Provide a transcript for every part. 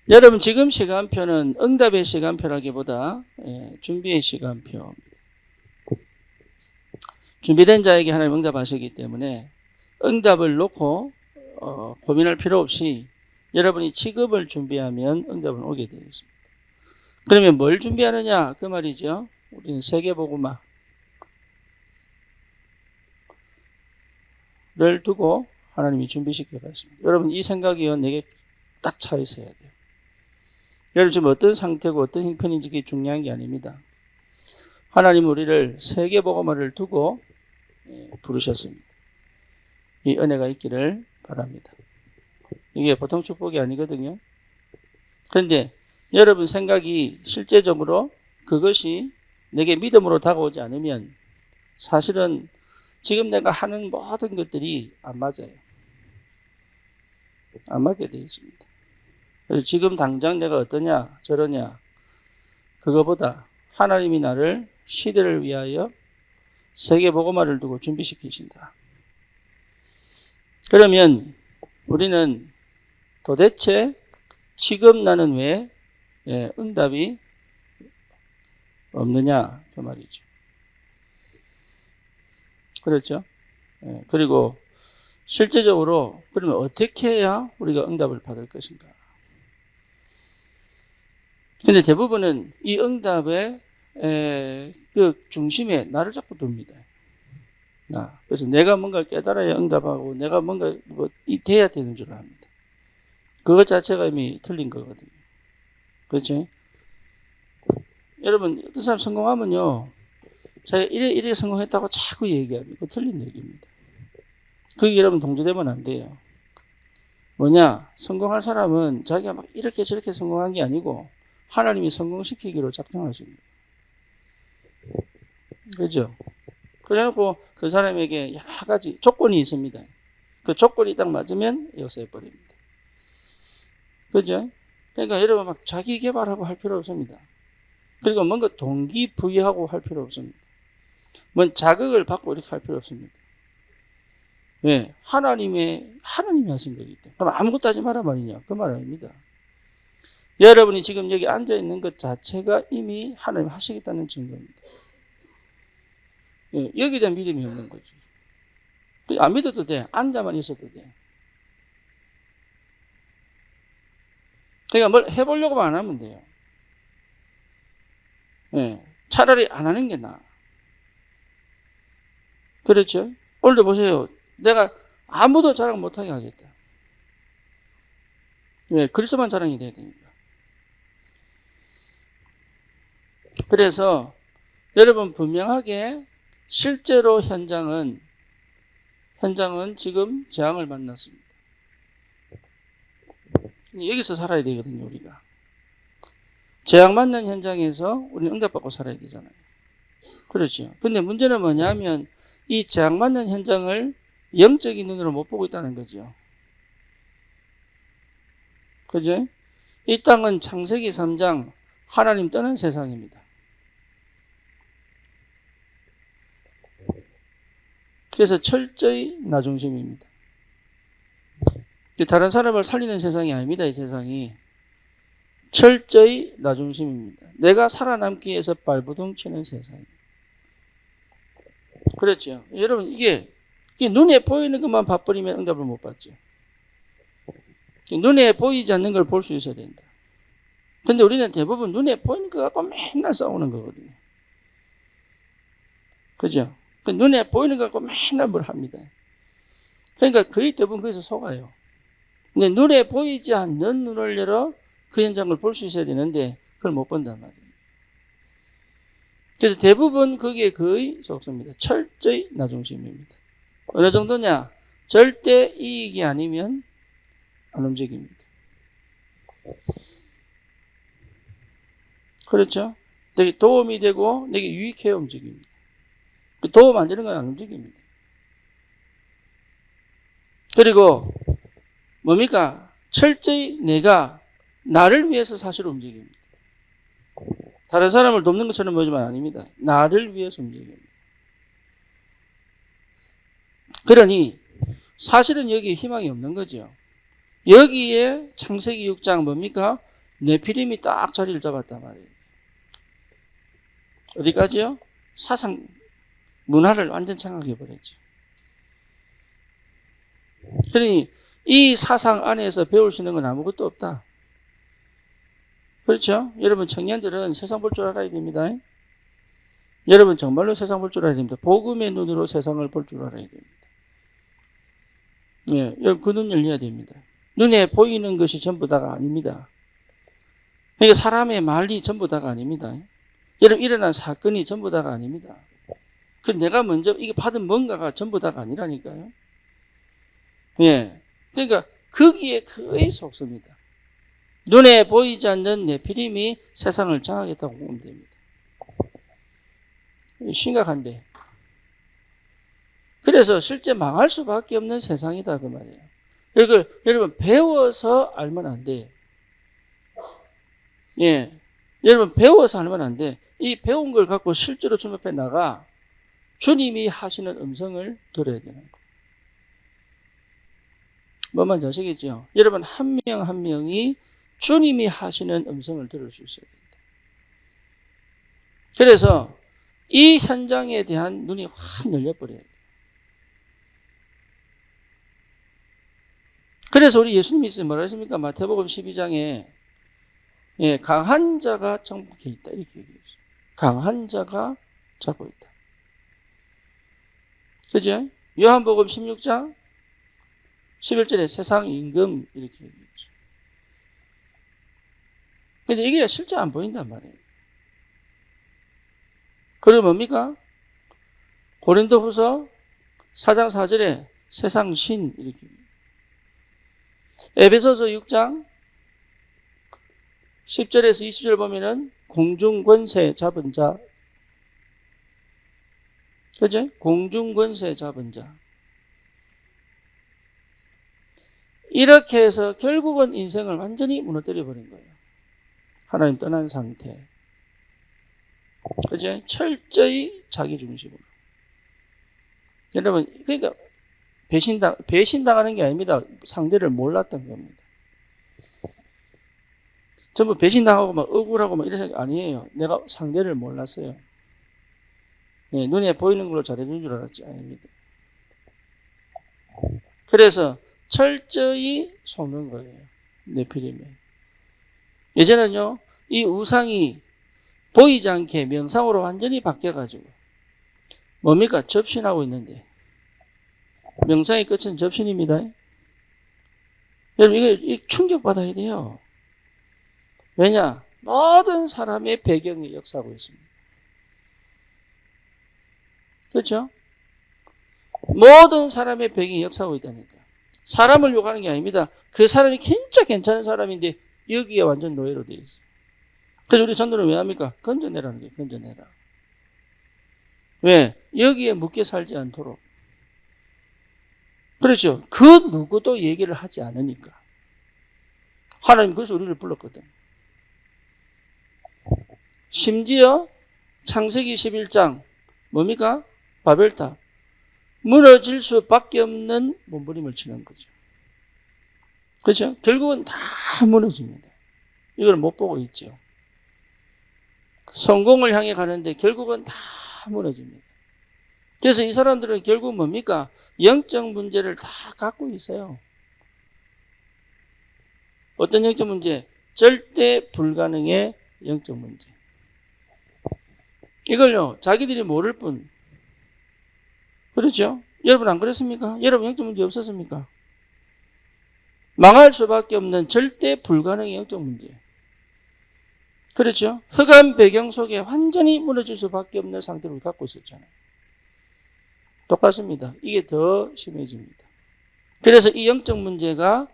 여러분 지금 시간표는 응답의 시간표라기보다 준비의 시간표. 준비된 자에게 하나님 응답하시기 때문에 응답을 놓고 고민할 필요 없이 여러분이 취급을 준비하면 응답은 오게 되어 있습니다. 그러면 뭘 준비하느냐 그 말이죠. 우리는 세계복음화를 두고 하나님이 준비시켜 가십니다. 여러분 이 생각이요 내게 딱 차 있어야 돼요. 여러분 지금 어떤 상태고 어떤 형편인지 그게 중요한 게 아닙니다. 하나님 우리를 세계복음화를 두고 부르셨습니다. 이 은혜가 있기를 바랍니다. 이게 보통 축복이 아니거든요. 그런데 여러분 생각이 실제적으로 그것이 내게 믿음으로 다가오지 않으면 사실은 지금 내가 하는 모든 것들이 안 맞아요. 안 맞게 되어 있습니다. 그래서 지금 당장 내가 어떠냐 저러냐 그거보다 하나님이 나를 시대를 위하여 세계복음화를 두고 준비시키신다. 그러면 우리는 도대체 지금 나는 왜 응답이 없느냐 그 말이죠. 그렇죠? 그리고 실제적으로 그러면 어떻게 해야 우리가 응답을 받을 것인가? 근데 대부분은 이 응답의 그 중심에 나를 자꾸 둡니다. 그래서 내가 뭔가 깨달아야 응답하고 내가 뭔가 돼야 되는 줄 압니다. 그것 자체가 이미 틀린 거거든요. 그렇죠? 여러분 어떤 사람 성공하면요 자기가 이래 성공했다고 자꾸 얘기합니다. 그거 틀린 얘기입니다. 그게 여러분 동조되면 안 돼요. 뭐냐 성공할 사람은 자기가 막 이렇게 저렇게 성공한 게 아니고 하나님이 성공시키기로 작정하십니다. 그죠? 그래놓고 그 사람에게 여러 가지 조건이 있습니다. 그 조건이 딱 맞으면 역사해버립니다. 그죠? 그러니까 여러분 막 자기 개발하고 할 필요 없습니다. 그리고 뭔가 동기부여하고 할 필요 없습니다. 뭔 자극을 받고 이렇게 할 필요 없습니다. 왜? 하나님이 하신 거기 때문에. 그럼 아무것도 하지 마라 말이냐? 그 말 아닙니다. 여러분이 지금 여기 앉아 있는 것 자체가 이미 하나님 하시겠다는 증거입니다. 여기에 대한 믿음이 없는 거지. 안 믿어도 돼. 앉아만 있어도 돼. 그러니까 뭘 해보려고만 안 하면 돼요. 차라리 안 하는 게 나아. 그렇죠? 오늘도 보세요. 내가 아무도 자랑 못하게 하겠다. 그리스도만 자랑이 돼야 되니까. 그래서 여러분 분명하게 실제로 현장은 지금 재앙을 만났습니다. 여기서 살아야 되거든요, 우리가. 재앙 맞는 현장에서 우리는 응답받고 살아야 되잖아요. 그렇죠. 근데 문제는 뭐냐면 이 재앙 맞는 현장을 영적인 눈으로 못 보고 있다는 거죠. 그죠? 이 땅은 창세기 3장 하나님 떠난 세상입니다. 그래서 철저히 나 중심입니다. 다른 사람을 살리는 세상이 아닙니다. 이 세상이 철저히 나 중심입니다. 내가 살아남기 위해서 발버둥 치는 세상입니다. 그렇죠. 여러분 이게 눈에 보이는 것만 봐버리면 응답을 못 받죠. 눈에 보이지 않는 걸 볼 수 있어야 된다. 근데 우리는 대부분 눈에 보이는 거 갖고 맨날 싸우는 거거든요. 그죠? 눈에 보이는 거 갖고 맨날 뭘 합니다. 그러니까 거의 대부분 거기서 속아요. 근데 눈에 보이지 않는 눈을 열어 그 현장을 볼 수 있어야 되는데 그걸 못 본단 말이에요. 그래서 대부분 거기에 거의 속습니다. 철저히 나 중심입니다. 어느 정도냐? 절대 이익이 아니면 안 움직입니다. 그렇죠? 내게 도움이 되고 내게 유익해야 움직입니다. 도움 안 되는 건 안 움직입니다. 그리고 뭡니까? 철저히 내가 나를 위해서 사실 움직입니다. 다른 사람을 돕는 것처럼 보지만 아닙니다. 나를 위해서 움직입니다. 그러니 사실은 여기에 희망이 없는 거죠. 여기에 창세기 6장 뭡니까? 네피림이 딱 자리를 잡았단 말이에요. 어디까지요? 사상, 문화를 완전 장악해버렸죠. 그러니 이 사상 안에서 배울 수 있는 건 아무것도 없다. 그렇죠? 여러분 청년들은 세상 볼 줄 알아야 됩니다. 여러분 정말로 세상 볼 줄 알아야 됩니다. 복음의 눈으로 세상을 볼 줄 알아야 됩니다. 예, 여러분 그 눈 열려야 됩니다. 눈에 보이는 것이 전부 다가 아닙니다. 그러니까 사람의 말이 전부 다가 아닙니다. 여러분 일어난 사건이 전부 다가 아닙니다. 그 내가 먼저 이게 받은 뭔가가 전부 다가 아니라니까요. 예, 그러니까 거기에 거의 속습니다. 눈에 보이지 않는 네피림이 세상을 장악했다고 보면 됩니다. 심각한데. 그래서 실제 망할 수밖에 없는 세상이다 그 말이에요. 이걸 여러분 배워서 알면 안 돼. 예, 여러분 배워서 알면 안 돼. 이 배운 걸 갖고 실제로 주님 앞에 나가 주님이 하시는 음성을 들어야 되는 거예요. 뭔 말인지 아시겠죠? 여러분 한 명 한 명이 주님이 하시는 음성을 들을 수 있어야 됩니다. 그래서 이 현장에 대한 눈이 확 열려버려요. 그래서 우리 예수님이 뭐라 했습니까? 마태복음 12장에 예, 강한 자가 정복해 있다 이렇게 얘기했어요. 강한 자가 잡고 있다. 그죠? 요한복음 16장 11절에 세상 임금 이렇게 얘기했죠. 근데 이게 실제 안 보인단 말이에요. 그리고 뭡니까? 고린도후서 4장 4절에 세상 신 이렇게 얘기해요. 에베소서 6장 10절에서 20절 보면은 공중 권세 잡은 자. 그죠? 공중 권세 잡은 자. 이렇게 해서 결국은 인생을 완전히 무너뜨려 버린 거예요. 하나님 떠난 상태. 그죠? 철저히 자기 중심으로. 여러분, 그러니까 배신당하는 게 아닙니다. 상대를 몰랐던 겁니다. 전부 배신당하고 막 억울하고 막 이런 생각 아니에요. 내가 상대를 몰랐어요. 네, 눈에 보이는 걸로 잘해준 줄 알았지. 아닙니다. 그래서 철저히 속는 거예요. 네피림에. 예전에는요, 이 우상이 보이지 않게 명상으로 완전히 바뀌어가지고, 뭡니까? 접신하고 있는데, 명상의 끝은 접신입니다. 여러분, 이거 충격받아야 돼요. 왜냐? 모든 사람의 배경이 역사하고 있습니다. 그렇죠? 모든 사람의 배경이 역사하고 있다니까. 사람을 욕하는 게 아닙니다. 그 사람이 진짜 괜찮은 사람인데 여기에 완전 노예로 되어 있어요. 그래서 우리 전도는 왜 합니까? 건져내라는 거예요. 건져내라. 왜? 여기에 묶여 살지 않도록. 그렇죠. 그 누구도 얘기를 하지 않으니까. 하나님 그래서 우리를 불렀거든. 심지어 창세기 11장 뭡니까? 바벨탑. 무너질 수밖에 없는 몸부림을 치는 거죠. 그렇죠? 결국은 다 무너집니다. 이걸 못 보고 있죠. 성공을 향해 가는데 결국은 다 무너집니다. 그래서 이 사람들은 결국 뭡니까? 영적 문제를 다 갖고 있어요. 어떤 영적 문제? 절대 불가능의 영적 문제. 이걸요, 자기들이 모를 뿐. 그렇죠? 여러분 안 그렇습니까? 여러분 영적 문제 없었습니까? 망할 수밖에 없는 절대 불가능의 영적 문제. 그렇죠? 흑암 배경 속에 완전히 무너질 수밖에 없는 상태를 갖고 있었잖아요. 똑같습니다. 이게 더 심해집니다. 그래서 이 영적 문제가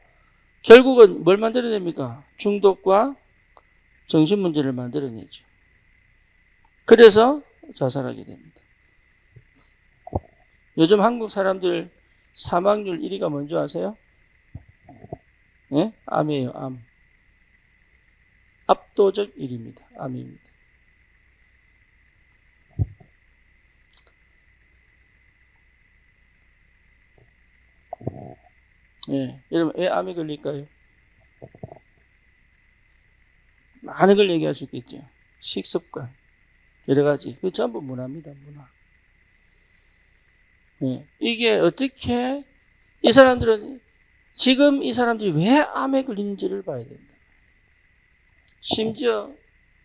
결국은 뭘 만들어냅니까? 중독과 정신 문제를 만들어내죠. 그래서 자살하게 됩니다. 요즘 한국 사람들 사망률 1위가 뭔지 아세요? 네? 암이에요, 암. 압도적 1위입니다. 암입니다. 예, 여러분 왜 암이 걸릴까요? 많은 걸 얘기할 수 있겠죠. 식습관, 여러 가지. 그 전부 문화입니다, 문화. 네. 이게 어떻게 이 사람들은 지금 이 사람들이 왜 암에 걸리는지를 봐야 된다. 심지어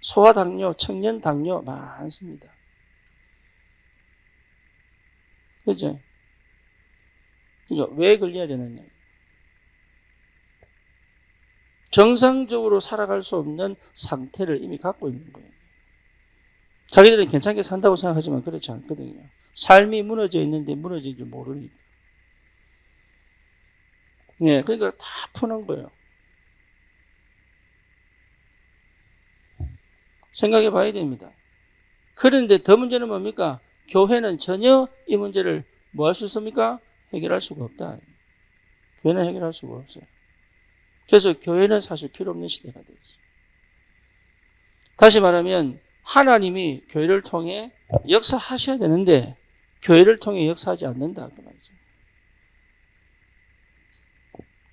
소아당뇨, 청년당뇨 많습니다. 그죠? 이거 왜 걸려야 되느냐. 정상적으로 살아갈 수 없는 상태를 이미 갖고 있는 거예요. 자기들은 괜찮게 산다고 생각하지만 그렇지 않거든요. 삶이 무너져 있는데 무너진 줄 모르니까. 예, 그러니까 다 푸는 거예요. 생각해 봐야 됩니다. 그런데 더 문제는 뭡니까? 교회는 전혀 이 문제를 뭐 할 수 있습니까? 해결할 수가 없다. 교회는 해결할 수가 없어요. 그래서 교회는 사실 필요 없는 시대가 되었어요. 다시 말하면 하나님이 교회를 통해 역사하셔야 되는데 교회를 통해 역사하지 않는다 그 말이죠.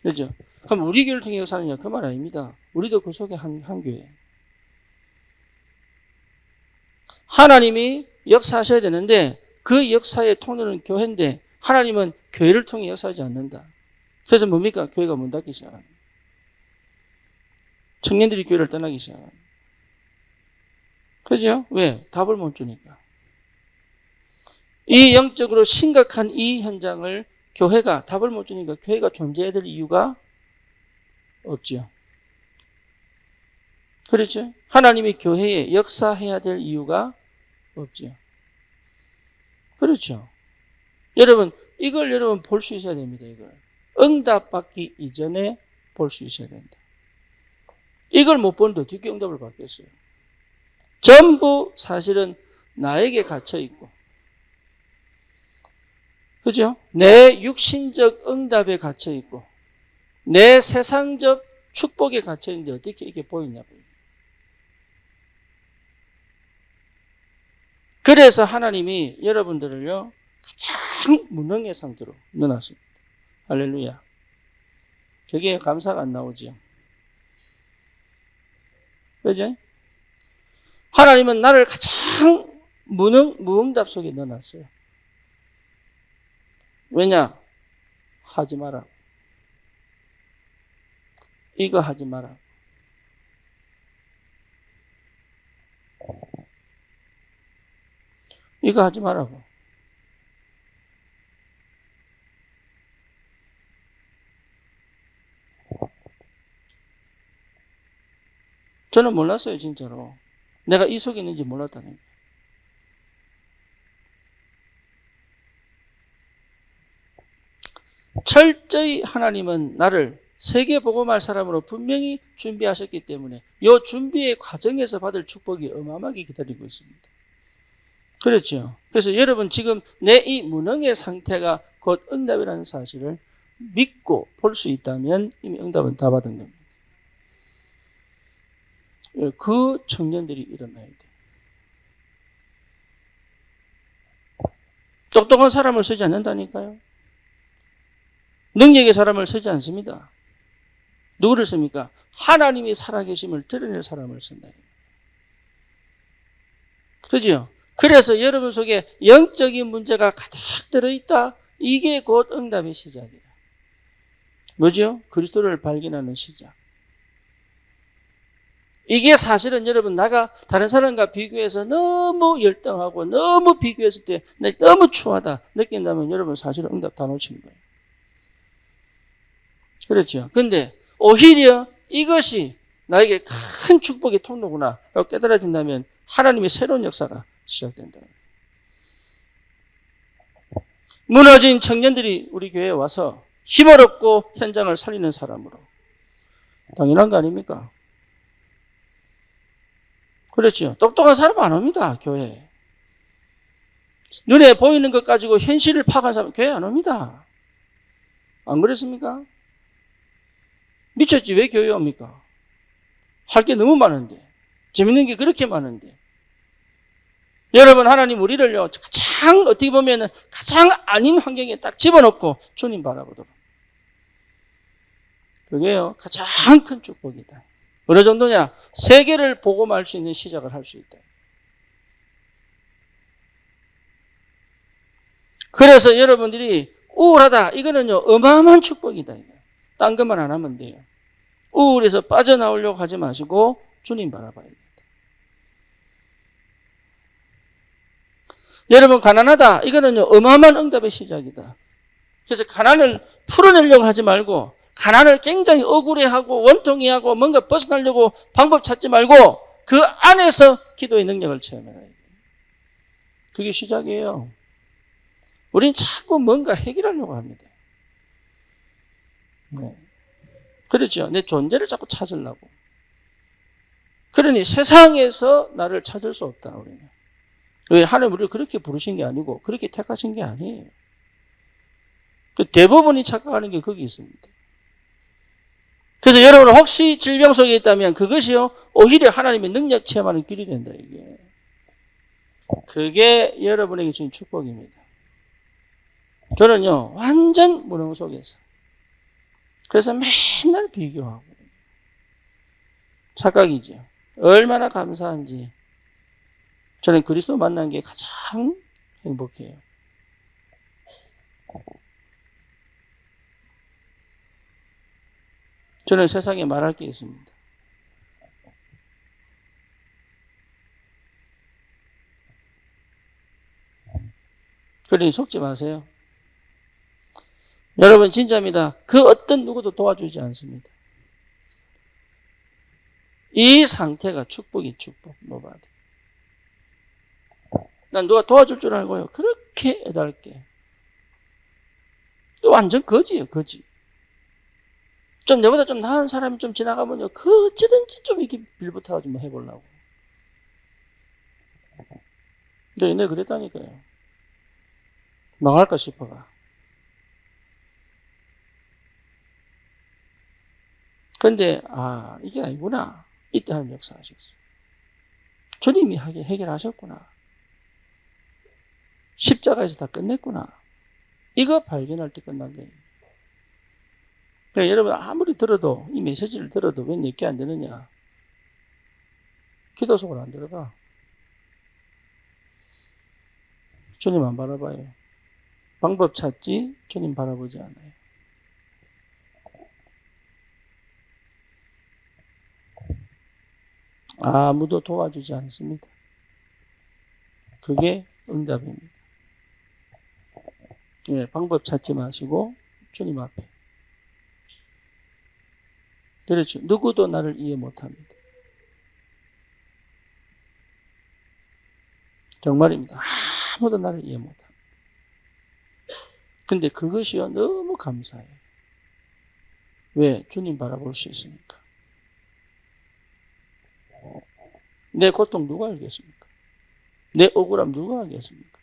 그렇죠? 그럼 우리 교회를 통해 역사하느냐 그 말 아닙니다. 우리도 그 속에 한 교회. 하나님이 역사하셔야 되는데 그 역사의 통로는 교회인데 하나님은 교회를 통해 역사하지 않는다. 그래서 뭡니까? 교회가 문 닫기 시작합니다. 청년들이 교회를 떠나기 시작합니다. 그죠? 왜? 답을 못 주니까. 이 영적으로 심각한 이 현장을 교회가 답을 못 주니까 교회가 존재해야 될 이유가 없지요. 그렇죠? 하나님이 교회에 역사해야 될 이유가 없지요. 그렇죠. 여러분, 이걸 여러분 볼 수 있어야 됩니다, 이걸. 응답받기 이전에 볼 수 있어야 된다. 이걸 못 보는데 어떻게 응답을 받겠어요? 전부 사실은 나에게 갇혀 있고, 그죠? 내 육신적 응답에 갇혀 있고, 내 세상적 축복에 갇혀 있는데 어떻게 이게 보이냐고요. 그래서 하나님이 여러분들을요, 가장 무능의 상태로 넣어놨습니다. 할렐루야. 그게 감사가 안 나오지요. 그죠? 하나님은 나를 가장 무응답 속에 넣어놨어요. 왜냐? 하지 마라. 이거 하지 마라. 이거 하지 말라고. 저는 몰랐어요, 진짜로. 내가 이 속에 있는지 몰랐다는 거예요. 철저히 하나님은 나를 세계복음할 사람으로 분명히 준비하셨기 때문에 이 준비의 과정에서 받을 축복이 어마어마하게 기다리고 있습니다. 그렇죠. 그래서 여러분 지금 내 이 무능의 상태가 곧 응답이라는 사실을 믿고 볼 수 있다면 이미 응답은 다 받은 겁니다. 그 청년들이 일어나야 돼요. 똑똑한 사람을 쓰지 않는다니까요. 능력의 사람을 쓰지 않습니다. 누구를 씁니까? 하나님이 살아계심을 드러낼 사람을 쓴다. 그죠? 그래서 여러분 속에 영적인 문제가 가득 들어있다. 이게 곧 응답의 시작이다. 뭐죠? 그리스도를 발견하는 시작. 이게 사실은 여러분 나가 다른 사람과 비교해서 너무 열등하고 너무 비교했을 때 너무 추하다 느낀다면 여러분 사실은 응답 다 놓친 거예요. 그렇죠. 근데 오히려 이것이 나에게 큰 축복의 통로구나 라고 깨달아진다면 하나님의 새로운 역사가 시작된다. 무너진 청년들이 우리 교회에 와서 힘을 얻고 현장을 살리는 사람으로. 당연한 거 아닙니까? 그렇죠. 똑똑한 사람 안 옵니다, 교회에. 눈에 보이는 것 가지고 현실을 파악한 사람 교회 안 옵니다. 안 그렇습니까? 미쳤지 왜 교회에 옵니까? 할 게 너무 많은데, 재밌는 게 그렇게 많은데. 여러분 하나님 우리를요 가장 어떻게 보면 가장 아닌 환경에 딱 집어넣고 주님 바라보도록. 그게요 가장 큰 축복이다. 어느 정도냐? 세계를 보고 말 수 있는 시작을 할 수 있다. 그래서 여러분들이 우울하다. 이거는요, 어마어마한 축복이다. 딴 것만 안 하면 돼요. 우울해서 빠져나오려고 하지 마시고 주님 바라봐야 됩니다. 여러분, 가난하다. 이거는요, 어마어마한 응답의 시작이다. 그래서 가난을 풀어내려고 하지 말고 가난을 굉장히 억울해하고 원통해하고 뭔가 벗어나려고 방법 찾지 말고 그 안에서 기도의 능력을 체험해라. 그게 시작이에요. 우린 자꾸 뭔가 해결하려고 합니다. 네. 그렇죠. 내 존재를 자꾸 찾으려고. 그러니 세상에서 나를 찾을 수 없다. 우리는. 왜? 하나님 우리를 그렇게 부르신 게 아니고 그렇게 택하신 게 아니에요. 대부분이 착각하는 게 거기 있습니다. 그래서 여러분 혹시 질병 속에 있다면 그것이요 오히려 하나님의 능력 체험하는 길이 된다. 이게 그게 여러분에게 주신 축복입니다. 저는요 완전 무능 속에서 그래서 맨날 비교하고 착각이죠. 얼마나 감사한지 저는 그리스도 만난 게 가장 행복해요. 저는 세상에 말할 게 있습니다. 그러니 속지 마세요. 여러분 진짜입니다. 그 어떤 누구도 도와주지 않습니다. 이 상태가 축복이 축복. 노바디. 난 누가 도와줄 줄 알고요. 그렇게 애달게. 또 완전 거지예요. 거지. 좀 내보다 좀 나은 사람이 좀 지나가면요. 그 어찌든지 좀 이렇게 빌붙어가지고 해보려고. 근데 얘네 그랬다니까요. 망할까 싶어가. 그런데 이게 아니구나. 이때 하나님 역사하셨어요. 주님이 해결하셨구나. 십자가에서 다 끝냈구나. 이거 발견할 때 끝난 거예요. 그러니까 여러분 아무리 들어도 이 메시지를 들어도 왜 내게 안 되느냐. 기도 속으로 안 들어가. 주님 안 바라봐요. 방법 찾지 주님 바라보지 않아요. 아무도 도와주지 않습니다. 그게 응답입니다. 예, 방법 찾지 마시고 주님 앞에. 그렇죠. 누구도 나를 이해 못합니다. 정말입니다. 아무도 나를 이해 못합니다. 근데 그것이요 너무 감사해요. 왜? 주님 바라볼 수 있으니까. 내 고통 누가 알겠습니까? 내 억울함 누가 알겠습니까?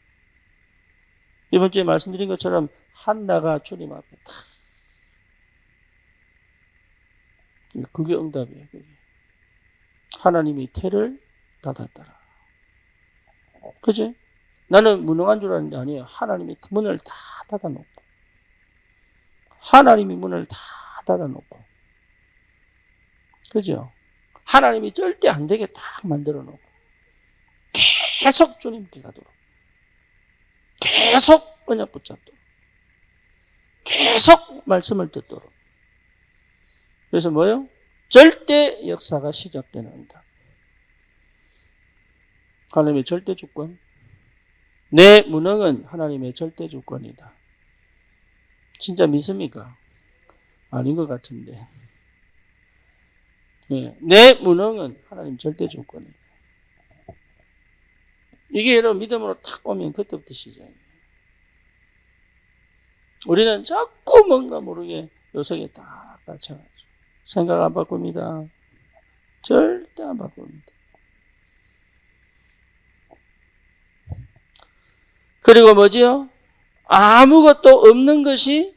이번 주에 말씀드린 것처럼 한나가 주님 앞에 다. 그게 응답이에요. 그게. 하나님이 태를 닫았더라. 그치? 나는 무능한 줄 알았는데 아니에요. 하나님이 문을 다 닫아놓고. 하나님이 문을 다 닫아놓고. 그죠? 하나님이 절대 안 되게 딱 만들어 놓고. 계속 주님께 가도록. 계속 언약 붙잡도록. 계속 말씀을 듣도록. 그래서 뭐요? 절대 역사가 시작되는 응답. 하나님의 절대 주권. 내 무능은 하나님의 절대 주권이다. 진짜 믿습니까? 아닌 것 같은데. 네, 내 무능은 하나님 절대 주권이다. 이게 여러분 믿음으로 탁 오면 그때부터 시작이에요. 우리는 자꾸 뭔가 모르게 요석에 딱 갇혀가지고 생각 안 바꿉니다. 절대 안 바꿉니다. 그리고 뭐지요? 아무것도 없는 것이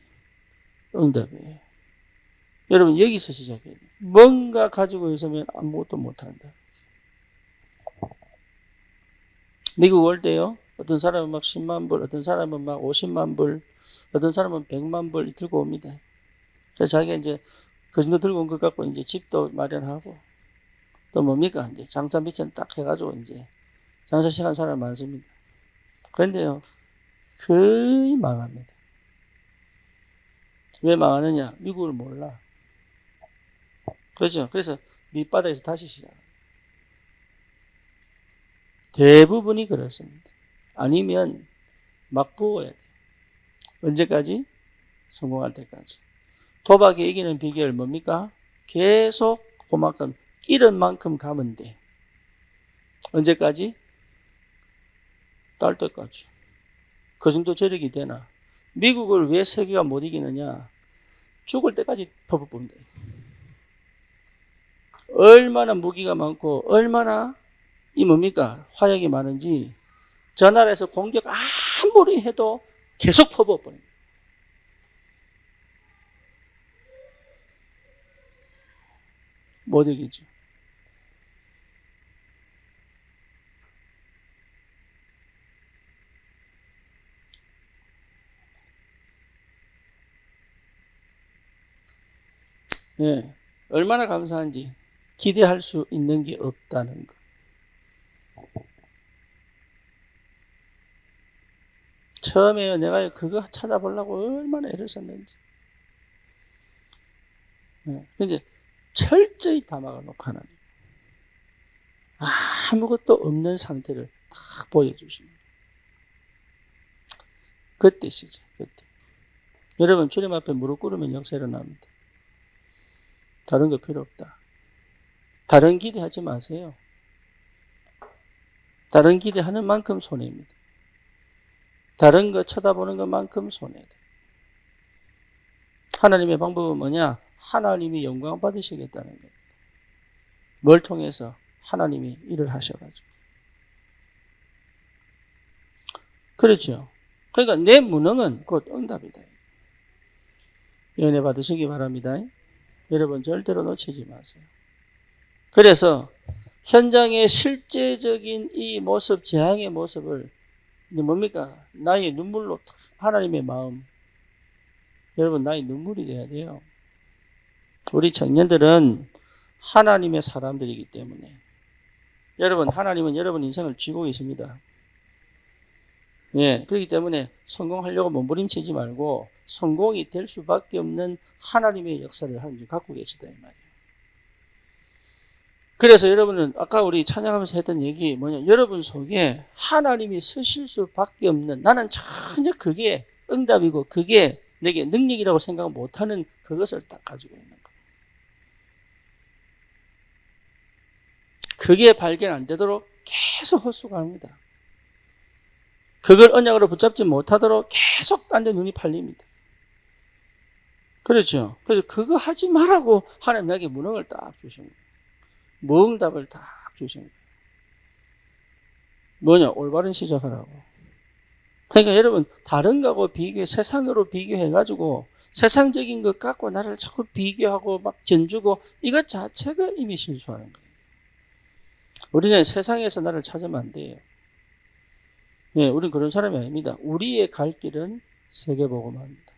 응답이에요. 여러분 여기서 시작해야 돼요. 뭔가 가지고 있으면 아무것도 못한다. 미국 올 때요. 어떤 사람은 막 10만 불, 어떤 사람은 막 50만 불, 어떤 사람은 100만 불 들고 옵니다. 그래서 자기가 이제 그 정도 들고 온 것 갖고 이제 집도 마련하고 또 뭡니까? 이제 장차 밑에는 딱 해가지고 이제 장사 시간 사람 많습니다. 그런데요, 거의 망합니다. 왜 망하느냐? 미국을 몰라. 그렇죠? 그래서 밑바닥에서 다시 시작. 대부분이 그렇습니다. 아니면 막 부어야 돼요. 언제까지? 성공할 때까지. 도박에 이기는 비결 뭡니까? 계속 그만큼 잃은 만큼 가면 돼. 언제까지? 딸 때까지. 그 정도 저력이 되나? 미국을 왜 세계가 못 이기느냐? 죽을 때까지 퍼붓는다. 얼마나 무기가 많고 얼마나 이 뭡니까? 화약이 많은지 저 나라에서 공격 아무리 해도 계속 퍼부어버립니다. 못 이기죠. 예, 얼마나 감사한지 기대할 수 있는 게 없다는 거. 처음에 내가 그거 찾아보려고 얼마나 애를 썼는지. 예, 근데 철저히 담아놓고 하나님. 아무것도 없는 상태를 딱 보여주십니다. 그때시죠, 그때. 여러분, 주님 앞에 무릎 꿇으면 역사 일어납니다. 다른 거 필요 없다. 다른 기대하지 마세요. 다른 기대하는 만큼 손해입니다. 다른 거 쳐다보는 것만큼 손해다. 하나님의 방법은 뭐냐? 하나님이 영광 받으시겠다는 겁니다. 뭘 통해서? 하나님이 일을 하셔가지고. 그렇죠. 그러니까 내 무능은 곧 응답이다. 은혜 받으시기 바랍니다. 여러분 절대로 놓치지 마세요. 그래서 현장의 실제적인 이 모습, 재앙의 모습을 뭡니까? 나의 눈물로 하나님의 마음. 여러분 나의 눈물이 돼야 돼요. 우리 청년들은 하나님의 사람들이기 때문에 여러분 하나님은 여러분 인생을 쥐고 계십니다. 예, 그렇기 때문에 성공하려고 몸부림치지 말고 성공이 될 수밖에 없는 하나님의 역사를 하나님 갖고 계시다 이 말이에요. 그래서 여러분은 아까 우리 찬양하면서 했던 얘기 뭐냐? 여러분 속에 하나님이 쓰실 수밖에 없는 나는 전혀 그게 응답이고 그게 내게 능력이라고 생각 못하는 그것을 딱 가지고 있는 거예요. 그게 발견 안 되도록 계속 헛수고합니다. 그걸 언약으로 붙잡지 못하도록 계속 딴 데 눈이 팔립니다. 그렇죠. 그래서 그거 하지 말라고 하나님 나에게 무능을 딱 주신 거예요. 무응답을 딱 주신 거예요. 뭐냐? 올바른 시작하라고. 그러니까 여러분 다른 거하고 비교해 세상으로 비교해가지고 세상적인 것 갖고 나를 자꾸 비교하고 막 전주고 이것 자체가 이미 실수하는 거예요. 우리는 세상에서 나를 찾으면 안 돼요. 예, 우리는 그런 사람이 아닙니다. 우리의 갈 길은 세계복음화입니다.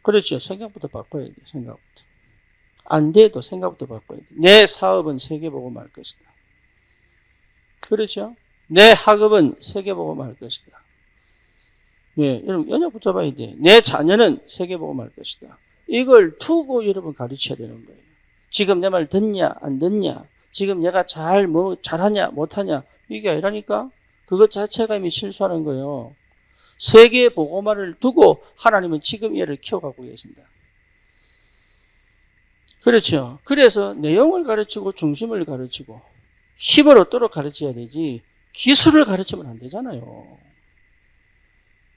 그렇죠. 생각부터 바꿔야 돼요. 생각부터. 안 돼도 생각부터 바꿔야 돼요. 내 사업은 세계복음화할 것이다. 그렇죠. 내 학업은 세계복음화할 것이다. 예, 여러분 연약 붙잡아야 돼. 내 자녀는 세계복음화할 것이다. 이걸 두고 여러분 가르쳐야 되는 거예요. 지금 내 말 듣냐 안 듣냐, 지금 내가 잘하냐 못하냐 이게 아니라니까. 그것 자체가 이미 실수하는 거예요. 세계복음화를 두고 하나님은 지금 얘를 키워가고 계신다. 그렇죠. 그래서 내용을 가르치고 중심을 가르치고 힘을 얻도록 가르쳐야 되지 기술을 가르치면 안 되잖아요.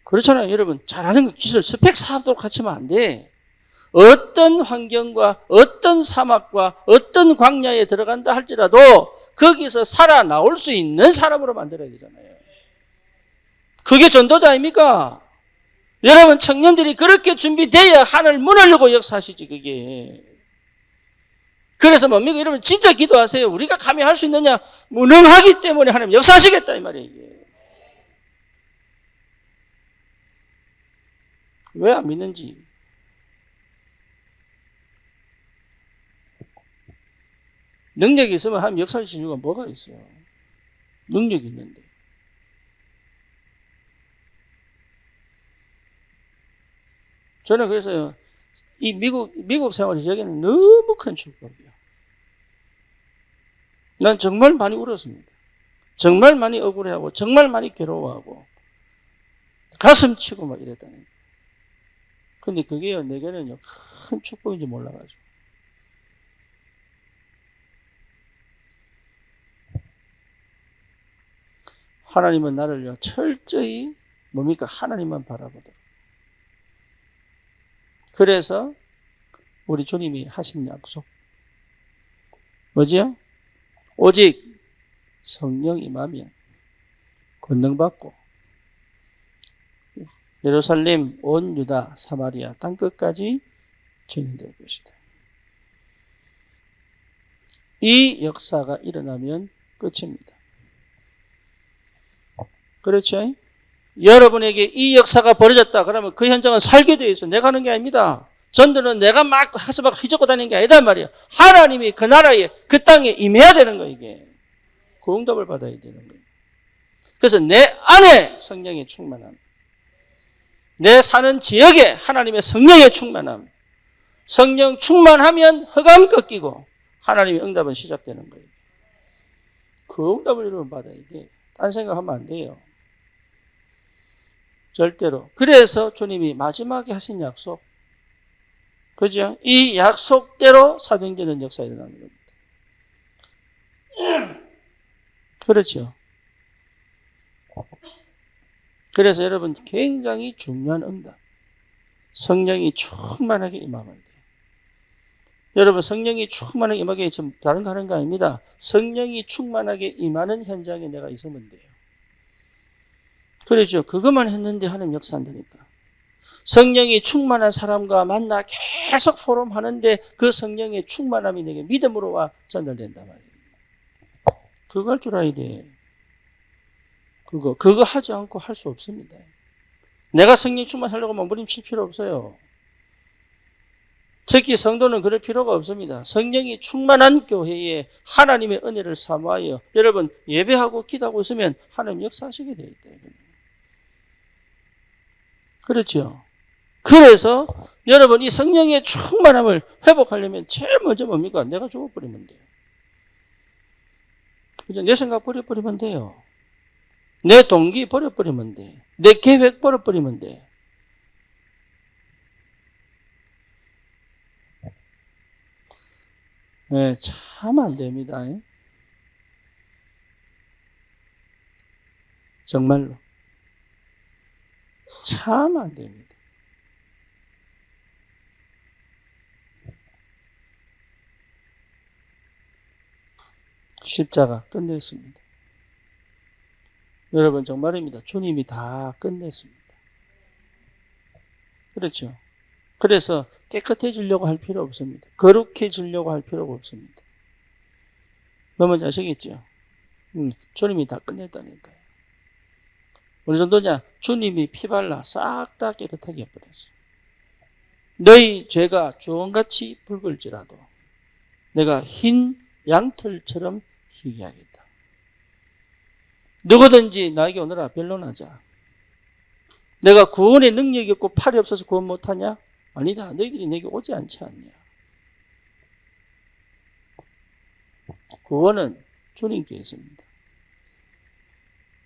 그렇잖아요. 여러분 잘하는 거 기술 스펙 쌓도록 가르치면 안 돼. 어떤 환경과 어떤 사막과 어떤 광야에 들어간다 할지라도 거기서 살아나올 수 있는 사람으로 만들어야 되잖아요. 그게 전도자 아닙니까? 여러분 청년들이 그렇게 준비돼야 하늘 문을 열고 역사하시지 그게. 그래서 뭡니까? 여러분 진짜 기도하세요. 우리가 감히 할 수 있느냐? 무능하기 때문에 하나님 역사하시겠다 이 말이에요. 이게. 왜 안 믿는지. 능력이 있으면 하나님 역사하실 이유가 뭐가 있어요? 능력이 있는데. 저는 그래서 이 미국 생활이 저에게는 너무 큰 축복이에요. 난 정말 많이 울었습니다. 정말 많이 억울해하고 정말 많이 괴로워하고 가슴 치고 막 이랬다는 거예요. 근데 그게요, 내게는요, 큰 축복인지 몰라가지고. 하나님은 나를요, 철저히 뭡니까? 하나님만 바라보도록. 그래서 우리 주님이 하신 약속. 뭐지요? 오직 성령 임하면 권능받고 예루살렘, 온 유다, 사마리아 땅끝까지 증인될 것이다. 이 역사가 일어나면 끝입니다. 그렇죠? 여러분에게 이 역사가 벌어졌다 그러면 그 현장은 살게 되어 있어. 내가 하는 게 아닙니다. 전도는 내가 막 해서 막 휘젓고 다니는 게 아니다 말이야. 하나님이 그 나라에 그 땅에 임해야 되는 거예요. 이게 그 응답을 받아야 되는 거예요. 그래서 내 안에 성령의 충만함, 내 사는 지역에 하나님의 성령의 충만함, 성령 충만하면 흑암 꺾이고 하나님의 응답은 시작되는 거예요. 그 응답을 여러분 받아야 돼. 딴 생각하면 안 돼요. 절대로. 그래서 주님이 마지막에 하신 약속, 그죠? 이 약속대로 사도행전은 역사에 일어나는 겁니다. 그렇죠? 그래서 여러분 굉장히 중요한 응답. 성령이 충만하게 임하면 돼요. 여러분 성령이 충만하게 임하게 좀 다른 거 하는 거 아닙니다. 성령이 충만하게 임하는 현장에 내가 있으면 돼요. 그렇죠. 그것만 했는데 하나님 역사한다니까. 성령이 충만한 사람과 만나 계속 포럼하는데 그 성령의 충만함이 내게 믿음으로 와 전달된단 말이에요. 그거 할 줄 알아야 돼. 그거 하지 않고 할 수 없습니다. 내가 성령 충만하려고 몸부림칠 필요 없어요. 특히 성도는 그럴 필요가 없습니다. 성령이 충만한 교회에 하나님의 은혜를 사모하여 여러분 예배하고 기도하고 있으면 하나님 역사하시게 되어 있다. 그렇죠. 그래서 여러분 이 성령의 충만함을 회복하려면 제일 먼저 뭡니까? 내가 죽어버리면 돼요. 그죠? 내 생각 버려버리면 돼요. 내 동기 버려버리면 돼. 내 계획 버려버리면 돼. 네, 참 안 됩니다. 정말로. 참 안 됩니다. 십자가 끝냈습니다. 여러분 정말입니다. 주님이 다 끝냈습니다. 그렇죠. 그래서 깨끗해지려고 할 필요 없습니다. 거룩해지려고 할 필요가 없습니다. 뭔지 아시겠죠? 주님이 다 끝냈다니까요. 어느 정도냐? 주님이 피발라 싹 다 깨끗하게 해버렸어요. 너희 죄가 주홍같이 붉을지라도 내가 흰 양털처럼 희게 하겠다. 누구든지 나에게 오너라 변론하자. 내가 구원의 능력이 없고 팔이 없어서 구원 못하냐? 아니다. 너희들이 내게 오지 않지 않냐. 구원은 주님께 있습니다.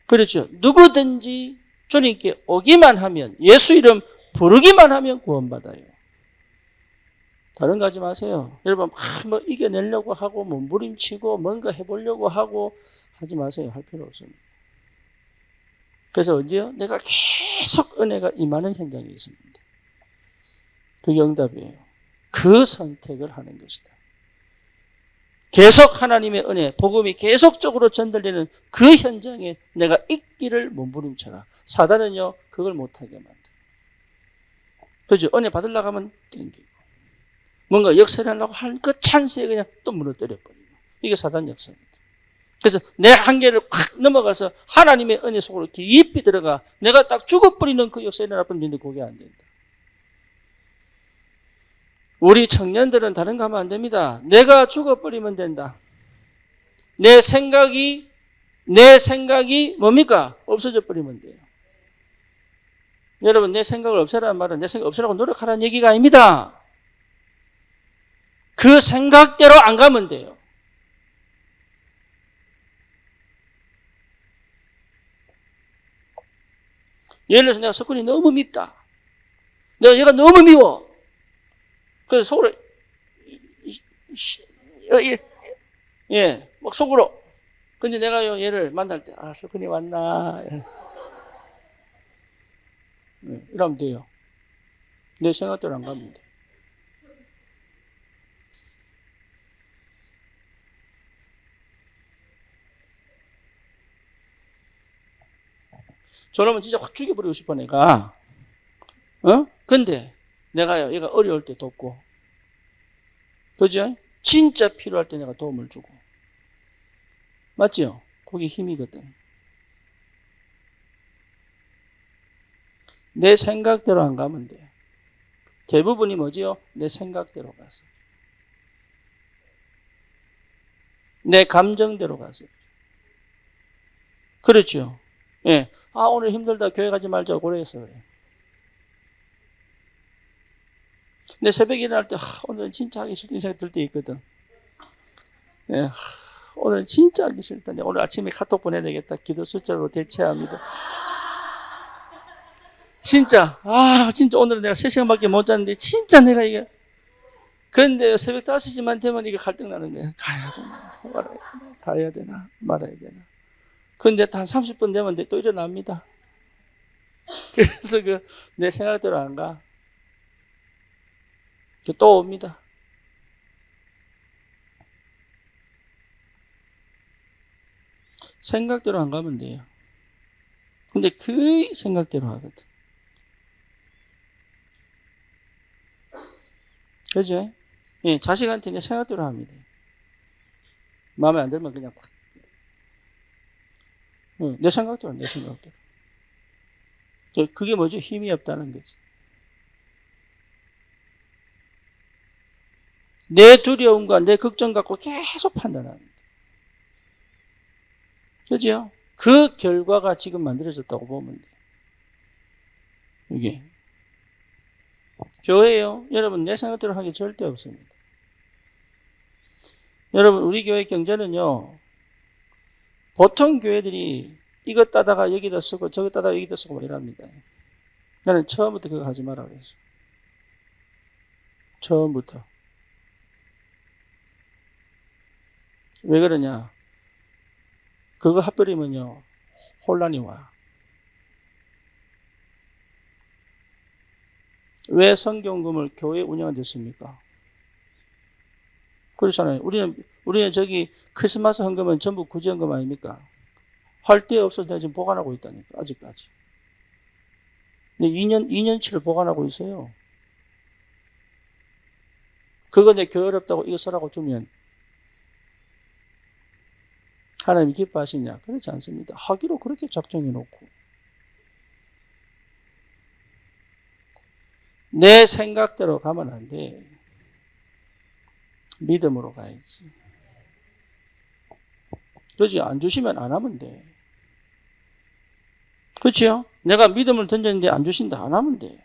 그렇죠. 누구든지 주님께 오기만 하면, 예수 이름 부르기만 하면 구원받아요. 다른 거 하지 마세요. 여러분 뭐 이겨내려고 하고 몸부림치고 뭔가 해보려고 하고 하지 마세요. 할 필요 없습니다. 그래서 언제요? 내가 계속 은혜가 임하는 현장에 있습니다. 그게 응답이에요. 그 선택을 하는 것이다. 계속 하나님의 은혜, 복음이 계속적으로 전달되는 그 현장에 내가 있기를 몸부림쳐라. 사단은요, 그걸 못하게 만들어요. 그죠? 은혜 받으려고 하면 땡기고, 뭔가 역사를 하려고 할 그 찬스에 그냥 또 무너뜨려버리고. 이게 사단 역사입니다. 그래서 내 한계를 확 넘어가서 하나님의 은혜 속으로 깊이 들어가 내가 딱 죽어버리는 그 역사에 일어나면 너희들 그게 안 된다. 우리 청년들은 다른 거 하면 안 됩니다. 내가 죽어버리면 된다. 내 생각이 뭡니까? 없어져 버리면 돼요. 여러분, 내 생각을 없애라는 말은 내 생각 없애라고 노력하라는 얘기가 아닙니다. 그 생각대로 안 가면 돼요. 예를 들어서 내가 석훈이 너무 밉다. 내가 얘가 너무 미워. 그래서 속으로 막 속으로. 근데 내가 얘를 만날 때 석훈이 왔나 이러면 돼요. 내 생각대로 안 가면 돼. 저놈은 진짜 확 죽여버리고 싶어 내가. 근데 내가 얘가 어려울 때 돕고, 그죠? 진짜 필요할 때 내가 도움을 주고, 맞죠? 그게 힘이거든. 내 생각대로 안 가면 돼. 대부분이 뭐지요? 내 생각대로 가서, 내 감정대로 가서. 그렇죠? 예. 오늘 힘들다 교회 가지 말자고 그래서 그래. 내 새벽에 일어날 때 오늘 진짜 하기 싫다 생각 들 때 있거든. 예. 오늘 진짜 하기 싫다. 오늘 아침에 카톡 보내야 되겠다. 기도 숫자로 대체합니다. 진짜 진짜 오늘은 내가 3시간밖에 못 잤는데 진짜 내가 이게. 근데 새벽 5시만 되면 이게 갈등 나는 거야. 가야 되나 말아야 되나, 가야 되나 말아야 되나. 근데 한 30분 되면 또 일어납니다. 그래서 내 생각대로 안 가. 또 옵니다. 생각대로 안 가면 돼요. 근데 그 생각대로 하거든. 그죠? 예, 자식한테 내 생각대로 합니다. 마음에 안 들면 그냥 확. 내 생각대로, 내 생각대로. 그게 뭐죠? 힘이 없다는 거지. 내 두려움과 내 걱정 갖고 계속 판단합니다. 그죠? 그 결과가 지금 만들어졌다고 보면 돼요. 이게. 교회요. 여러분, 내 생각대로 하는 게 절대 없습니다. 여러분, 우리 교회 경제는요, 보통 교회들이 이것 따다가 여기다 쓰고 저것 따다가 여기다 쓰고 뭐 이랍니다. 나는 처음부터 그거 하지 마라 그랬어. 처음부터. 왜 그러냐? 그거 합버리면요, 혼란이 와. 왜 성경금을 교회 운영이 됐습니까? 그렇잖아요. 우리는 저기 크리스마스 헌금은 전부 구제헌금 아닙니까? 할 데 없어서 내가 지금 보관하고 있다니까, 아직까지. 근데 2년치를 보관하고 있어요. 그거 내 교회 어렵다고 이거 써라고 주면 하나님이 기뻐하시냐? 그렇지 않습니다. 하기로 그렇게 작정해 놓고. 내 생각대로 가면 안 돼. 믿음으로 가야지. 그렇지? 안 주시면 안 하면 돼. 그렇죠? 내가 믿음을 던졌는데 안 주신다. 안 하면 돼.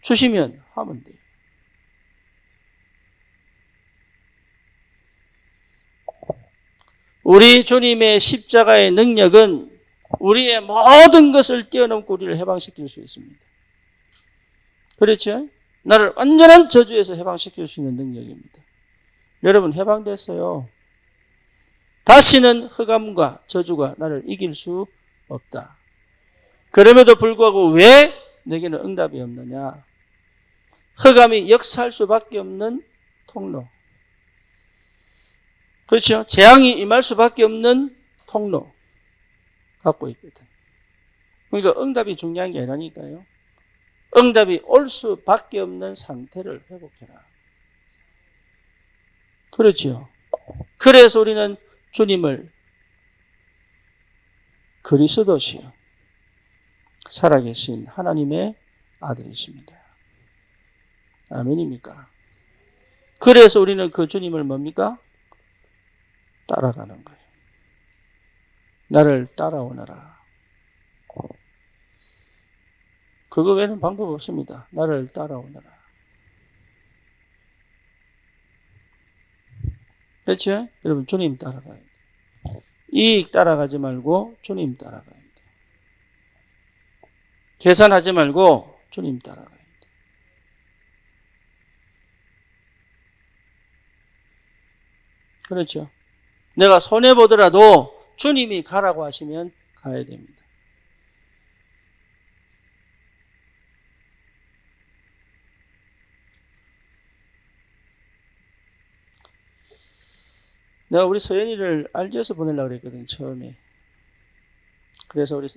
주시면 하면 돼. 우리 주님의 십자가의 능력은 우리의 모든 것을 뛰어넘고 우리를 해방시킬 수 있습니다. 그렇죠? 나를 완전한 저주에서 해방시킬 수 있는 능력입니다. 여러분, 해방됐어요. 다시는 흑암과 저주가 나를 이길 수 없다. 그럼에도 불구하고 왜 내게는 응답이 없느냐? 흑암이 역사할 수밖에 없는 통로. 그렇죠? 재앙이 임할 수밖에 없는 통로 갖고 있거든. 그러니까 응답이 중요한 게 아니라니까요. 응답이 올 수밖에 없는 상태를 회복해라. 그렇죠? 그래서 우리는 주님을 그리스도시요 살아계신 하나님의 아들이십니다. 아멘입니까? 그래서 우리는 그 주님을 뭡니까? 따라가는 거예요. 나를 따라오너라. 그거 외에는 방법 없습니다. 나를 따라오너라. 그렇죠? 여러분, 주님 따라가야 돼요. 이익 따라가지 말고 주님 따라가야 돼요. 계산하지 말고 주님 따라가야 돼요. 그렇죠? 내가 손해보더라도 주님이 가라고 하시면 가야 됩니다. 내가 우리 서연이를 RG에서 보내려고 그랬거든요, 처음에. 그래서 우리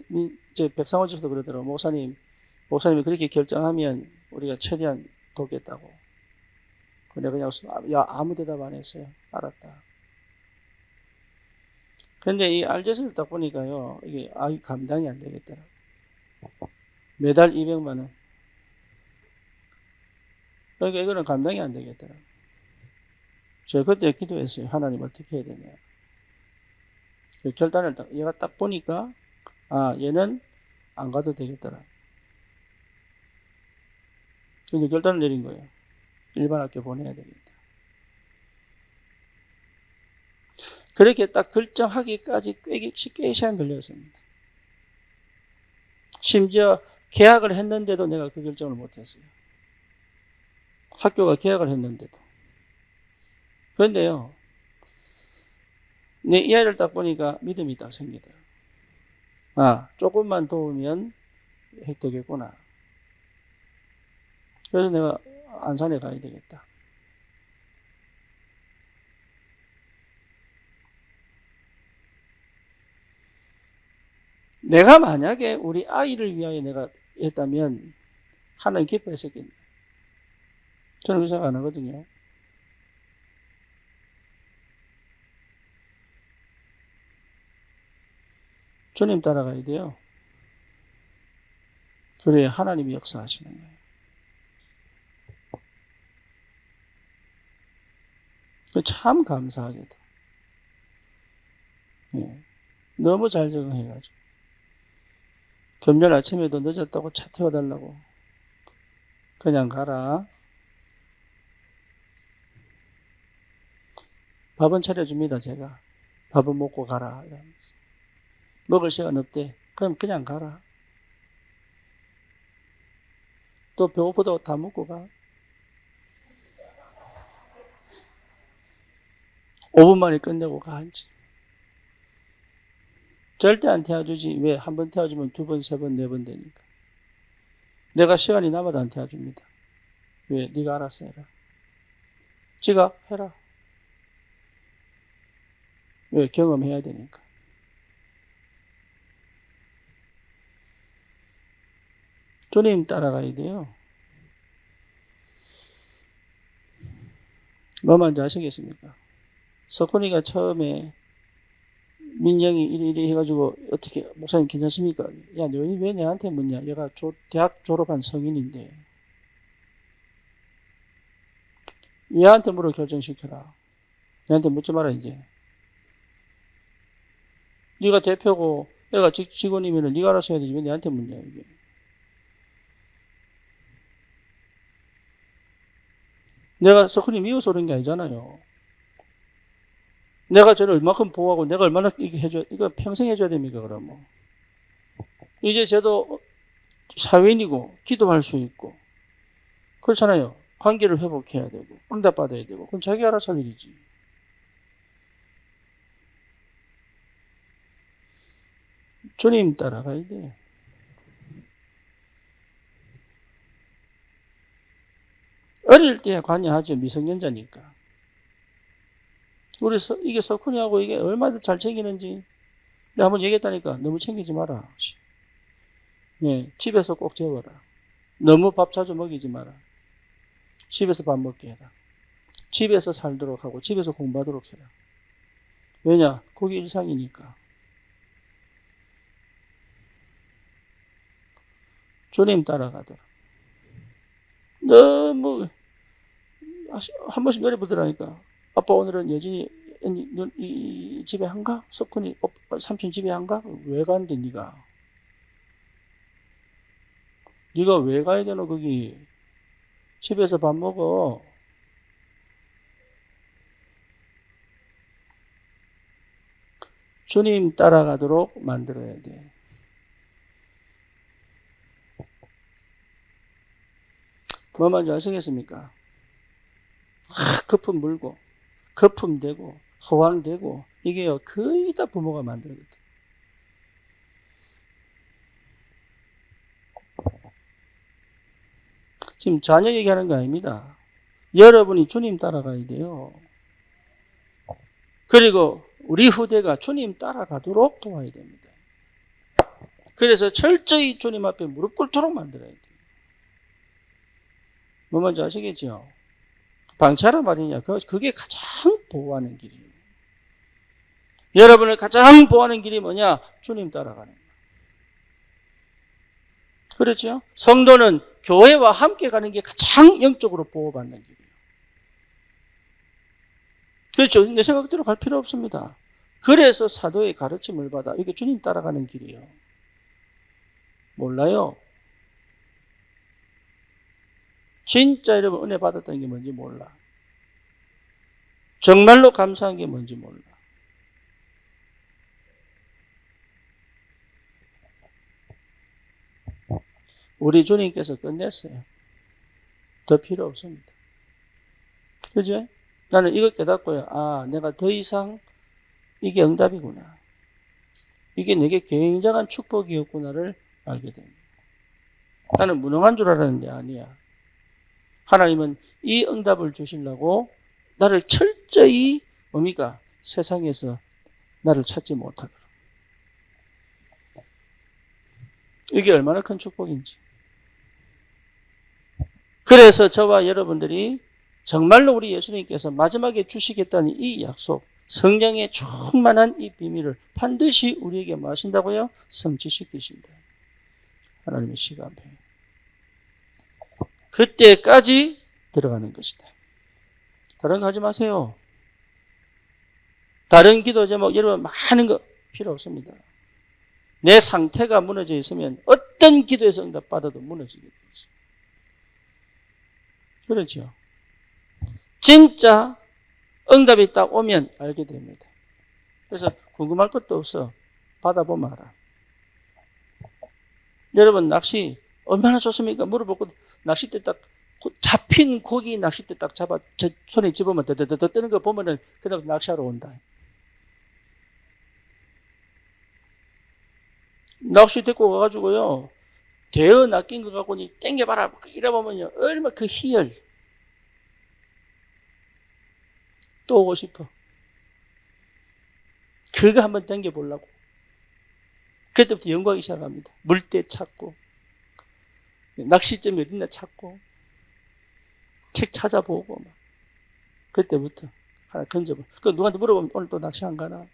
이제 백상호 집에서 그러더라고요. 목사님이 그렇게 결정하면 우리가 최대한 돕겠다고. 근데 그냥 아무 대답 안 했어요. 알았다. 그런데 이 RG에서를 딱 보니까요, 이게 감당이 안 되겠더라고요. 매달 200만 원. 그러니까 이거는 감당이 안 되겠더라고요. 제가 그때 기도했어요. 하나님 어떻게 해야 되냐. 결단을 얘가 딱 보니까 얘는 안 가도 되겠더라. 근데 결단을 내린 거예요. 일반 학교 보내야 되겠다. 그렇게 딱 결정하기까지 꽤 시간 걸렸습니다. 심지어 계약을 했는데도 내가 그 결정을 못했어요. 학교가 계약을 했는데도. 그런데요, 이 아이를 딱 보니까 믿음이 딱 생기더라고요. 조금만 도우면 되겠구나. 그래서 내가 안산에 가야 되겠다. 내가 만약에 우리 아이를 위하여 내가 했다면 하나님 기뻐했었겠네요. 저는 그 생각 안 하거든요. 주님 따라가야 돼요. 그래야 하나님이 역사하시는 거예요. 참 감사하게도. 네. 너무 잘 적응해가지고. 금요일 아침에도 늦었다고 차 태워달라고. 그냥 가라. 밥은 차려줍니다, 제가. 밥은 먹고 가라. 이러면서. 먹을 시간 없대. 그럼 그냥 가라. 또 배고프다고 다 먹고 가. 5분 만에 끝내고 가. 절대 안 태워주지. 왜? 한 번 태워주면 2번, 3번, 4번 되니까. 내가 시간이 남아도 안 태워줍니다. 왜? 네가 알아서 해라. 지가 해라. 왜? 경험해야 되니까. 주님 따라가야 돼요. 뭐 먼저 아시겠습니까? 석훈이가 처음에 민영이 이리 해가지고 어떻게 목사님 괜찮습니까? 야, 너희 왜 내한테 묻냐? 얘가 대학 졸업한 성인인데 얘한테 물어 결정시켜라. 내한테 묻지 마라 이제. 네가 대표고 얘가 직원이면 네가 알아서 해야 되지 왜 내한테 묻냐 이게. 내가 석훈이 미워서 그런 게 아니잖아요. 내가 저를 얼마큼 보호하고 내가 얼마나 이게 이거 평생 해줘야 됩니까, 그러면. 이제 저도 사회인이고, 기도할 수 있고. 그렇잖아요. 관계를 회복해야 되고, 응답받아야 되고. 그건 자기 알아서 할 일이지. 주님 따라가야 돼. 어릴 때 관여하죠. 미성년자니까. 이게 석훈이하고 이게 얼마나 잘 챙기는지 내가 한번 얘기했다니까. 너무 챙기지 마라. 예, 집에서 꼭 재워라. 너무 밥 자주 먹이지 마라. 집에서 밥 먹게 해라. 집에서 살도록 하고 집에서 공부하도록 해라. 왜냐? 그게 일상이니까. 주님 따라가더라. 너무 한 번씩 노래 부르라니까. 아빠 오늘은 여진이 이 집에 안 가? 석훈이 삼촌 집에 안 가? 왜 가는데 네가? 네가 왜 가야 되노 거기? 집에서 밥 먹어. 주님 따라가도록 만들어야 돼. 뭐 말인지 아시겠습니까? 거품 물고, 거품 되고, 허황되고, 이게요, 거의 다 부모가 만들거든. 지금 자녀 얘기하는 거 아닙니다. 여러분이 주님 따라가야 돼요. 그리고 우리 후대가 주님 따라가도록 도와야 됩니다. 그래서 철저히 주님 앞에 무릎 꿇도록 만들어야 돼요. 뭐 뭔지 아시겠죠? 방치하란 말이냐? 그게 가장 보호하는 길이에요. 여러분을 가장 보호하는 길이 뭐냐? 주님 따라가는 거예요. 그렇죠? 성도는 교회와 함께 가는 게 가장 영적으로 보호받는 길이에요. 그렇죠? 내 생각대로 갈 필요 없습니다. 그래서 사도의 가르침을 받아. 이게 주님 따라가는 길이에요. 몰라요? 진짜 여러분 은혜 받았다는 게 뭔지 몰라. 정말로 감사한 게 뭔지 몰라. 우리 주님께서 끝냈어요. 더 필요 없습니다. 그죠? 나는 이걸 깨닫고요. 아, 내가 더 이상 이게 응답이구나. 이게 내게 굉장한 축복이었구나를 알게 됩니다. 나는 무능한 줄 알았는데 아니야. 하나님은 이 응답을 주시려고 나를 철저히 뭡니까? 세상에서 나를 찾지 못하도록. 이게 얼마나 큰 축복인지. 그래서 저와 여러분들이 정말로 우리 예수님께서 마지막에 주시겠다는 이 약속, 성령의 충만한 이 비밀을 반드시 우리에게 뭐 하신다고요? 성취시키신다. 하나님의 시간표. 그때까지 들어가는 것이다. 다른 거 하지 마세요. 다른 기도 제목 여러분 많은 거 필요 없습니다. 내 상태가 무너져 있으면 어떤 기도에서 응답 받아도 무너지게 되어 있습니다. 그렇죠. 진짜 응답이 딱 오면 알게 됩니다. 그래서 궁금할 것도 없어. 받아보면 알아. 여러분 낚시 얼마나 좋습니까? 물어보고 낚싯대 딱 잡힌 고기 낚싯대 딱 잡아 손에 집으면 더더더 뜨는 거 보면은 그다음 낚시하러 온다. 낚시 데리고 가가지고요 대어 낚인 거 갖고 땡겨봐라 이러보면요 얼마 그 희열 또 오고 싶어. 그거 한번 땡겨보려고. 그때부터 연구하기 시작합니다. 물때 찾고 낚시점이 어딨나 찾고 책 찾아보고 막. 그때부터 하나 건져봐. 그 누구한테 물어보면 오늘 또 낚시 안 가나?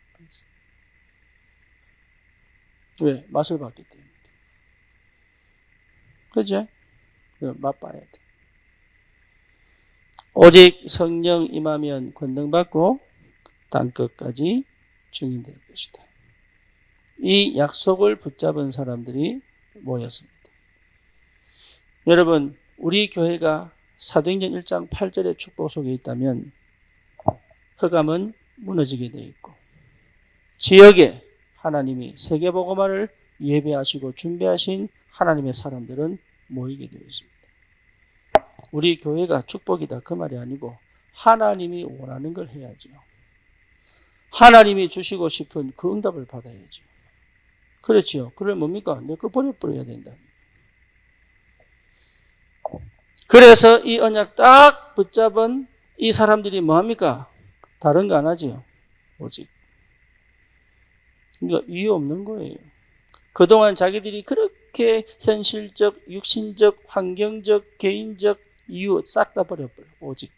왜? 맛을 봤기 때문에. 그죠? 맛봐야 돼. 오직 성령 임하면 권능받고 땅끝까지 증인될 것이다. 이 약속을 붙잡은 사람들이 모였습니다. 여러분, 우리 교회가 사도행전 1장 8절의 축복 속에 있다면 흑암은 무너지게 되어 있고 지역에 하나님이 세계복음화를 예배하시고 준비하신 하나님의 사람들은 모이게 되어 있습니다. 우리 교회가 축복이다 그 말이 아니고 하나님이 원하는 걸 해야죠. 하나님이 주시고 싶은 그 응답을 받아야죠. 그렇지요. 그래 뭡니까? 내 거 버려야 된다. 그래서 이 언약 딱 붙잡은 이 사람들이 뭐합니까? 다른 거 안 하지요. 오직. 그러니까 이유 없는 거예요. 그동안 자기들이 그렇게 현실적, 육신적, 환경적, 개인적 이유 싹 다 버려버려. 오직.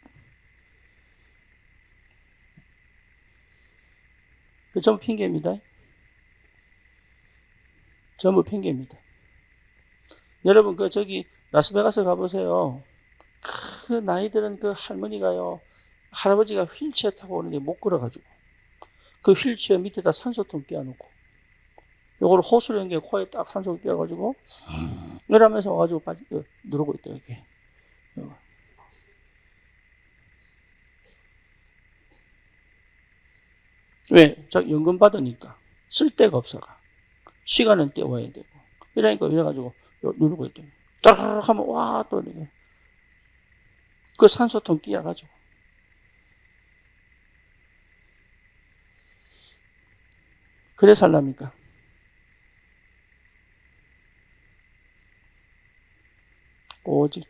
그 전부 핑계입니다. 전부 핑계입니다. 여러분 저기 라스베가스 가보세요. 그 나이 들은 그 할머니가요. 할아버지가 휠체어 타고 오는데 못 걸어가지고 그 휠체어 밑에다 산소통 끼워놓고 요거를 호수로 연결 코에 딱 산소 끼워가지고 이러면서 와가지고 누르고 있다 이렇게. 왜? 자, 연금 받으니까 쓸 데가 없어가. 시간은 때워야 되고. 이러니까 이래가지고 누르고 있다. 따르르 하면 와 또 이렇게. 그 산소통 끼워가지고. 그래 살랍니까? 오직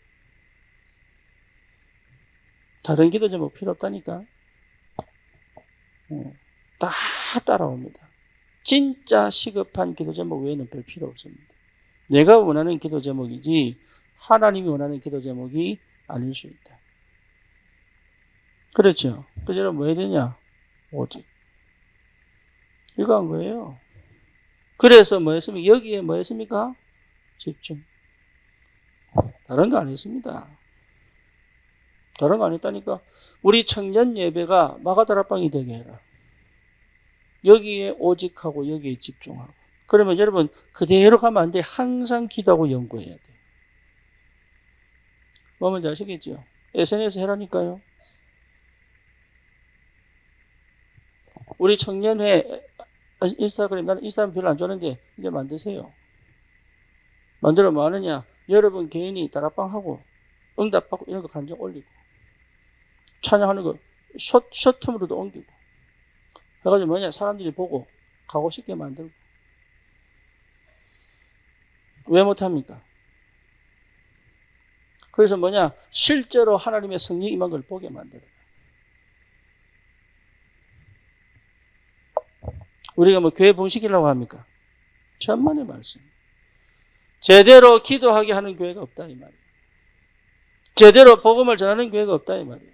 다른 기도 제목 필요 없다니까. 다 따라옵니다. 진짜 시급한 기도 제목 외에는 별 필요 없습니다. 내가 원하는 기도 제목이지 하나님이 원하는 기도 제목이 아닐 수 있다. 그렇죠. 그래서 뭐 해야 되냐? 오직. 이거 한 거예요. 그래서 뭐 했습니까? 여기에 뭐 했습니까? 집중. 다른 거 안 했습니다. 다른 거 안 했다니까. 우리 청년 예배가 마가다락방이 되게 해라. 여기에 오직하고 여기에 집중하고. 그러면 여러분 그대로 가면 안 돼. 항상 기도하고 연구해야 돼. 뭐 뭔지 아시겠죠? SNS 해라니까요. 우리 청년회 인스타그램, 나는 인스타그램 별로 안 좋아하는데 이제 만드세요. 만들어 뭐 하느냐? 여러분 개인이 다락방하고 응답하고 이런 거 감정 올리고 찬양하는 거 숏텀으로도 옮기고 해가지고 뭐냐? 사람들이 보고 가고 싶게 만들고. 왜 못합니까? 그래서 뭐냐? 실제로 하나님의 성령이 임한 걸 보게 만들어요. 우리가 뭐 교회 분식이라고 합니까? 천만의 말씀. 제대로 기도하게 하는 교회가 없다 이 말이에요. 제대로 복음을 전하는 교회가 없다 이 말이에요.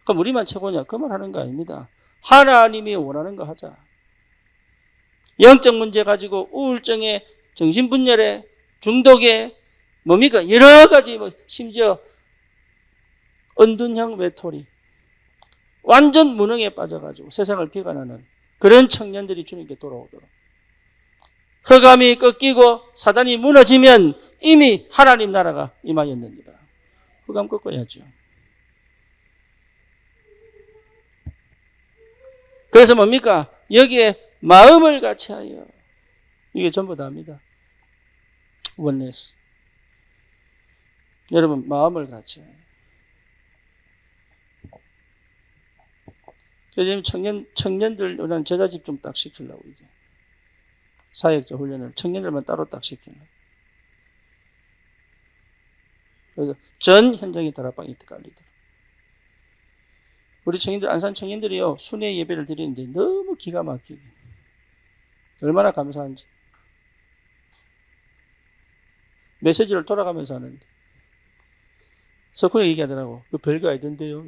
그럼 우리만 최고냐? 그 말 하는 거 아닙니다. 하나님이 원하는 거 하자. 영적 문제 가지고 우울증에 정신분열에 중독에 뭡니까? 여러 가지 뭐 심지어 은둔형 외톨이 완전 무능에 빠져가지고 세상을 비관하는 그런 청년들이 주님께 돌아오도록. 흑암이 꺾이고 사단이 무너지면 이미 하나님 나라가 임하였느니라. 흑암 꺾어야죠. 그래서 뭡니까? 여기에 마음을 같이하여. 이게 전부 다입니다. 원네스. 여러분 마음을 같이하여. 요즘 청년들 이런 제자 집중 딱 시키려고 이제 사역자 훈련을 청년들만 따로 딱 시키려고. 그래서 전 현장에 다락방이 깔리도록. 우리 청년들 안산 청년들이요 순회 예배를 드리는데 너무 기가 막히게 얼마나 감사한지 메시지를 돌아가면서 하는데 석훈이 얘기하더라고. 그 별거 아니던데요.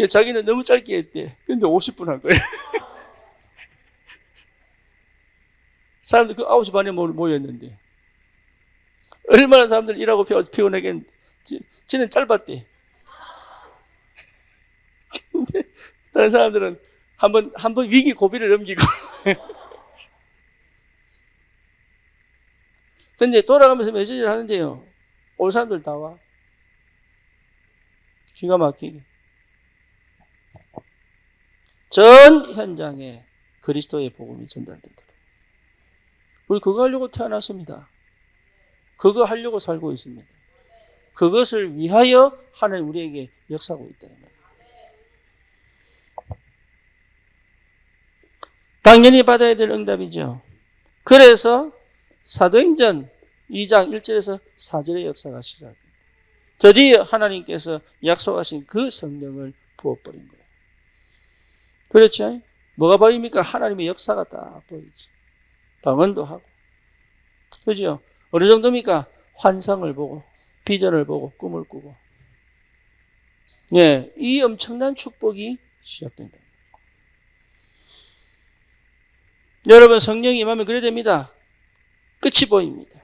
자기는 너무 짧게 했대. 근데 50분 한 거예요. 사람들 그 9시 반에 모였는데 얼마나 사람들 일하고 피곤하게 지는 짧았대. 근데 다른 사람들은 한번 위기 고비를 넘기고 근데 돌아가면서 메시지를 하는데요. 올 사람들 다 와. 기가 막히게. 전 현장에 그리스도의 복음이 전달되도록. 우리 그거 하려고 태어났습니다. 그거 하려고 살고 있습니다. 그것을 위하여 하나님 우리에게 역사하고 있다. 당연히 받아야 될 응답이죠. 그래서 사도행전 2장 1절에서 4절의 역사가 시작합니다. 드디어 하나님께서 약속하신 그 성령을 부어버린 거예요. 그렇죠? 뭐가 보입니까? 하나님의 역사가 딱 보이지. 방언도 하고. 그죠? 어느 정도입니까? 환상을 보고, 비전을 보고, 꿈을 꾸고. 예, 이 엄청난 축복이 시작된다. 여러분, 성령이 임하면 그래 됩니다. 끝이 보입니다.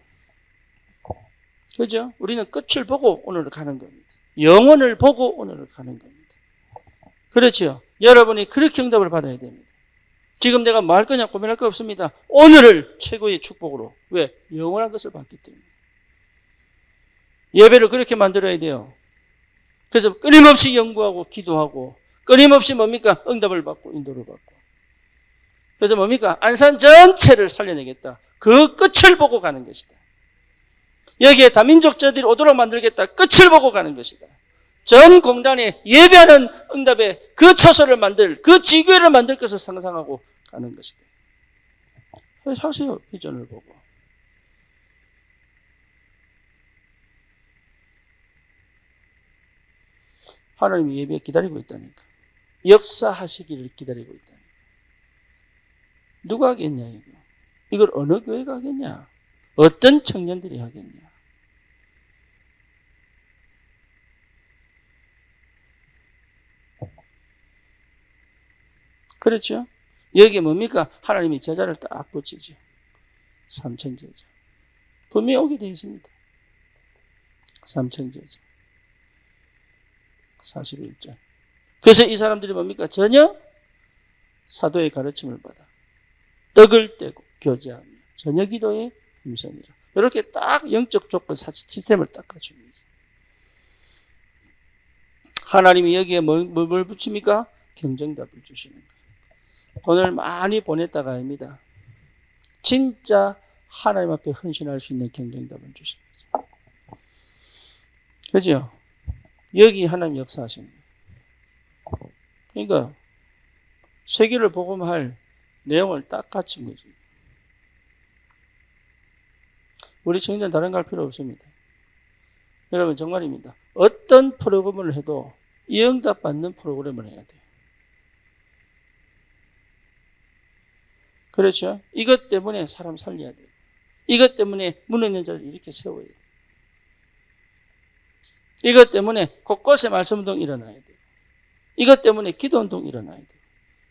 그죠? 우리는 끝을 보고 오늘 가는 겁니다. 영혼을 보고 오늘을 가는 겁니다. 그렇죠? 여러분이 그렇게 응답을 받아야 됩니다. 지금 내가 뭐 할 거냐 고민할 거 없습니다. 오늘을 최고의 축복으로. 왜? 영원한 것을 받기 때문에. 예배를 그렇게 만들어야 돼요. 그래서 끊임없이 연구하고 기도하고 끊임없이 뭡니까? 응답을 받고 인도를 받고. 그래서 뭡니까? 안산 전체를 살려내겠다. 그 끝을 보고 가는 것이다. 여기에 다민족자들이 오도록 만들겠다. 끝을 보고 가는 것이다. 전 공단에 예배하는 응답의 그 초소를 만들, 그 지교회를 만들 것을 상상하고 가는 것이다. 사세요. 비전을 보고. 하나님이 예배 기다리고 있다니까. 역사하시기를 기다리고 있다니까. 누가 하겠냐 이거. 이걸 어느 교회가 하겠냐. 어떤 청년들이 하겠냐. 그렇죠? 여기에 뭡니까? 하나님이 제자를 딱 붙이죠. 삼천 제자. 분명히 오게 되어 있습니다. 삼천 제자. 41절. 그래서 이 사람들이 뭡니까? 전혀 사도의 가르침을 받아 떡을 떼고 교제하며 전혀 기도에 힘쓰니라. 이렇게 딱 영적 조건 시스템을 딱 갖춥니다. 하나님이 여기에 뭘 붙입니까? 경쟁답을 주시는 거예요. 돈을 많이 보냈다가 아닙니다. 진짜 하나님 앞에 헌신할 수 있는 경쟁답을 주시는 거죠. 그죠? 여기 하나님 역사하시는 거예요. 그러니까 세계를 복음할 내용을 딱 갖춘 거지. 우리 청년 다른 거 할 필요 없습니다. 여러분 정말입니다. 어떤 프로그램을 해도 이 응답 받는 프로그램을 해야 돼요. 그렇죠? 이것 때문에 사람 살려야 돼요. 이것 때문에 무너진 자를 이렇게 세워야 돼요. 이것 때문에 곳곳에 말씀운동 일어나야 돼요. 이것 때문에 기도운동 일어나야 돼요.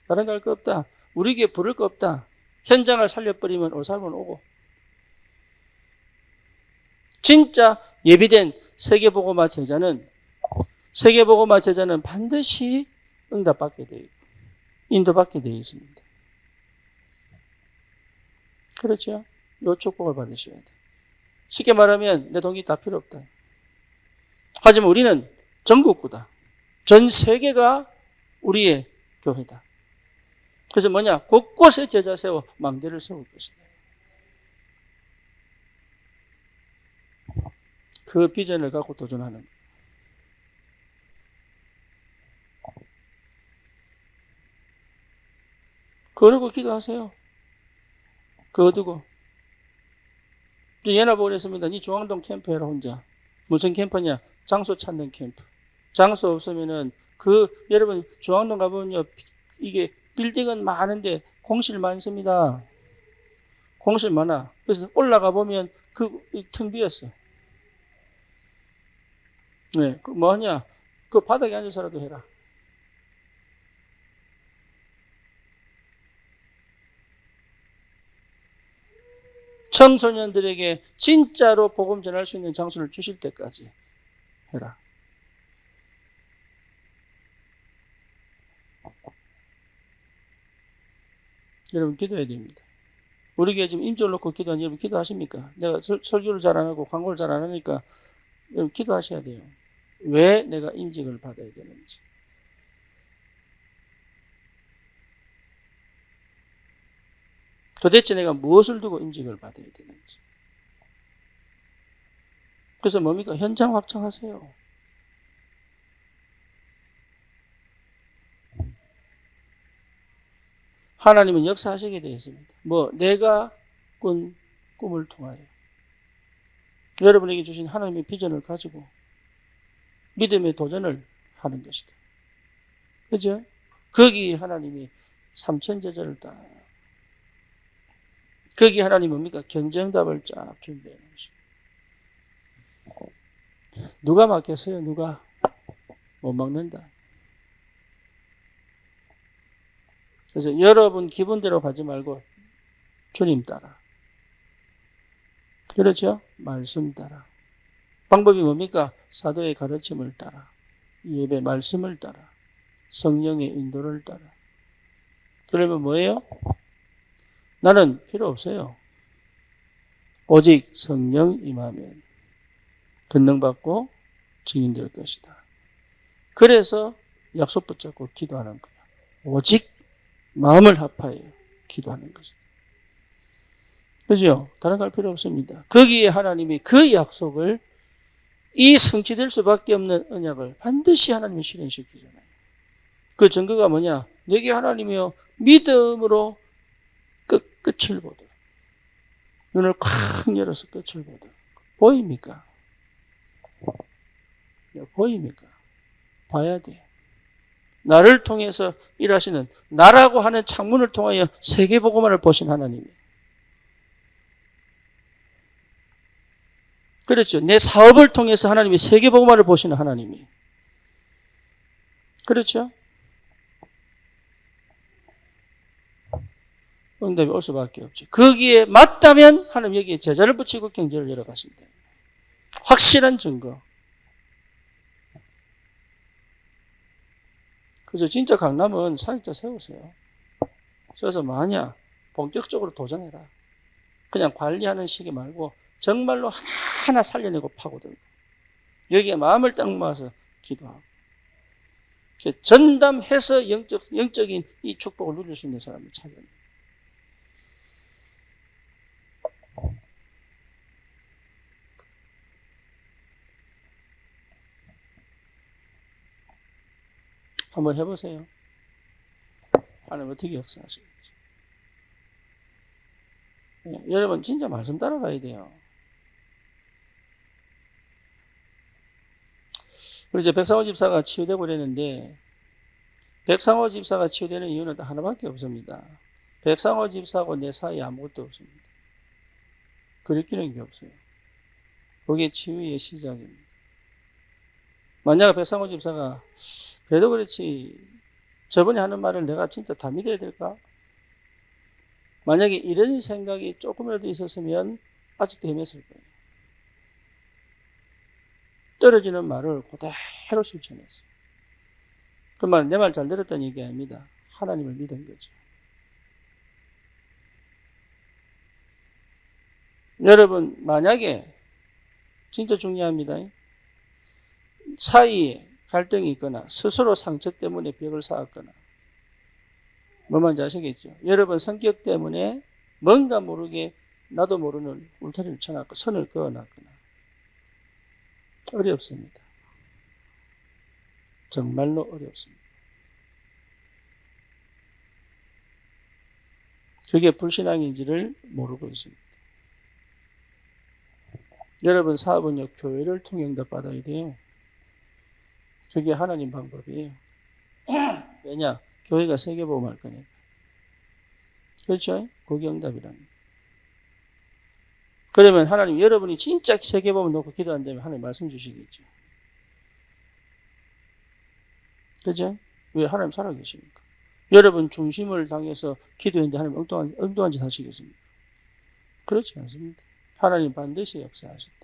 다른 거 할 거 없다. 우리 교회 부를 거 없다. 현장을 살려버리면 올 사람은 오고. 진짜 예비된 세계복음화 제자는 반드시 응답받게 되어 있고 인도받게 되어 있습니다. 그렇죠? 요 축복을 받으셔야 돼요. 쉽게 말하면 내 동기 다 필요 없다. 하지만 우리는 전국구다. 전 세계가 우리의 교회다. 그래서 뭐냐? 곳곳에 제자 세워 망대를 세울 것이다. 그 비전을 갖고 도전하는 거예요. 그러고 기도하세요. 그거 두고. 예나 보냈습니다. 니 중앙동 캠프 해라 혼자. 무슨 캠프냐? 장소 찾는 캠프. 장소 없으면은 여러분 중앙동 가보면요. 이게 빌딩은 많은데 공실 많습니다. 공실 많아. 그래서 올라가 보면 텅 비었어. 네, 뭐 하냐? 그 바닥에 앉아서라도 해라. 청소년들에게 진짜로 복음 전할 수 있는 장소를 주실 때까지 해라. 여러분 기도해야 됩니다. 우리 교회 지금 임종을 놓고 기도하는 여러분 기도하십니까? 내가 설교를 잘 안 하고 광고를 잘 안 하니까 여러분 기도하셔야 돼요. 왜 내가 임직을 받아야 되는지. 도대체 내가 무엇을 두고 임직을 받아야 되는지. 그래서 뭡니까? 현장 확장하세요. 하나님은 역사하시게 되어 있습니다. 내가 꾼 꿈을 통하여 여러분에게 주신 하나님의 비전을 가지고 믿음의 도전을 하는 것이다. 그죠? 거기 하나님이 삼천제자를 딱 거기 하나님 뭡니까? 경쟁답을 쫙 준비해 놓으십니다. 누가 막겠어요? 누가? 못 막는다. 그래서 여러분 기분대로 가지 말고 주님 따라. 그렇죠? 말씀 따라. 방법이 뭡니까? 사도의 가르침을 따라, 예배 말씀을 따라, 성령의 인도를 따라. 그러면 뭐예요? 나는 필요 없어요. 오직 성령 임하면 권능받고 증인될 것이다. 그래서 약속 붙잡고 기도하는 거야. 오직 마음을 합하여 기도하는 것이다. 그죠? 다른 거 할 필요 없습니다. 거기에 하나님이 그 약속을, 이 성취될 수밖에 없는 언약을 반드시 하나님이 실현시키잖아요. 그 증거가 뭐냐? 내게 하나님이여 믿음으로 끝을 보도록, 눈을 콱 열어서 끝을 보도록. 보입니까? 보입니까? 봐야 돼. 나를 통해서 일하시는, 나라고 하는 창문을 통하여 세계복음화를 보신 하나님이. 그렇죠. 내 사업을 통해서 하나님이 세계복음화를 보시는 하나님이. 그렇죠. 응답이 올 수밖에 없죠. 거기에 맞다면 하나님 여기에 제자를 붙이고 경제를 열어가신다. 확실한 증거. 그래서 진짜 강남은 사역자 세우세요. 그래서 만약 본격적으로 도전해라. 그냥 관리하는 시기 말고 정말로 하나하나 살려내고 파고들고 여기에 마음을 딱 모아서 기도하고 전담해서 영적인 이 축복을 누릴 수 있는 사람을 찾아내요. 한번 해보세요. 하나님 어떻게 역사하시겠지? 네, 여러분 진짜 말씀 따라가야 돼요. 그리고 이제 백상호 집사가 치유되고 그랬는데, 백상호 집사가 치유되는 이유는 딱 하나밖에 없습니다. 백상호 집사하고 내 사이에 아무것도 없습니다. 그리끼는 게 없어요. 그게 치유의 시작입니다. 만약 백상호 집사가 그래도 그렇지 저번에 하는 말을 내가 진짜 다 믿어야 될까? 만약에 이런 생각이 조금이라도 있었으면 아직도 헤맸을 거예요. 떨어지는 말을 그대로 실천했어요. 그 말은 내 말 잘 들었다는 얘기 아닙니다. 하나님을 믿은 거죠. 여러분 만약에 진짜 중요합니다. 사이에 갈등이 있거나 스스로 상처 때문에 벽을 쌓았거나 뭐 말인지 아시겠죠? 여러분 성격 때문에 뭔가 모르게 나도 모르는 울타리를 쳐놨고 선을 그어놨거나 어렵습니다. 정말로 어렵습니다. 그게 불신앙인지를 모르고 있습니다. 여러분 사업은요 교회를 통해 응답받아야 돼요. 그게 하나님 방법이에요. 왜냐? 교회가 세계복음할 거니까. 그렇죠? 그게 응답이라는 거예요. 그러면 하나님 여러분이 진짜 세계복음 놓고 기도 안 되면 하나님 말씀 주시겠죠. 그죠? 왜 하나님 살아계시니까. 여러분 중심을 당해서 기도했는데 하나님 엉뚱한 짓 하시겠습니까? 그렇지 않습니다. 하나님 반드시 역사하신다.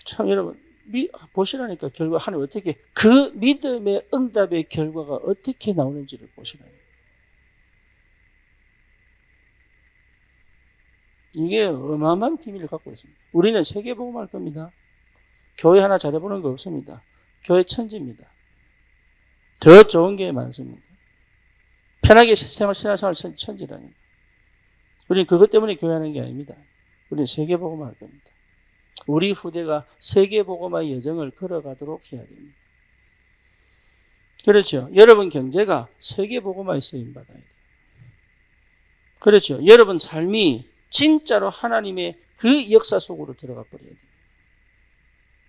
참 여러분 보시라니까 결과 하나님 어떻게 그 믿음의 응답의 결과가 어떻게 나오는지를 보시라니까. 이게 어마어마한 비밀을 갖고 있습니다. 우리는 세계복음할 겁니다. 교회 하나 잘해보는 거 없습니다. 교회 천지입니다. 더 좋은 게 많습니다. 편하게 신앙생활 천지라니까. 우리는 그것 때문에 교회하는 게 아닙니다. 우리는 세계복음할 겁니다. 우리 후대가 세계복음화의 여정을 걸어가도록 해야 됩니다. 그렇죠. 여러분 경제가 세계복음화에 쓰임받아야 돼요. 그렇죠. 여러분 삶이 진짜로 하나님의 그 역사 속으로 들어가 버려야 돼요.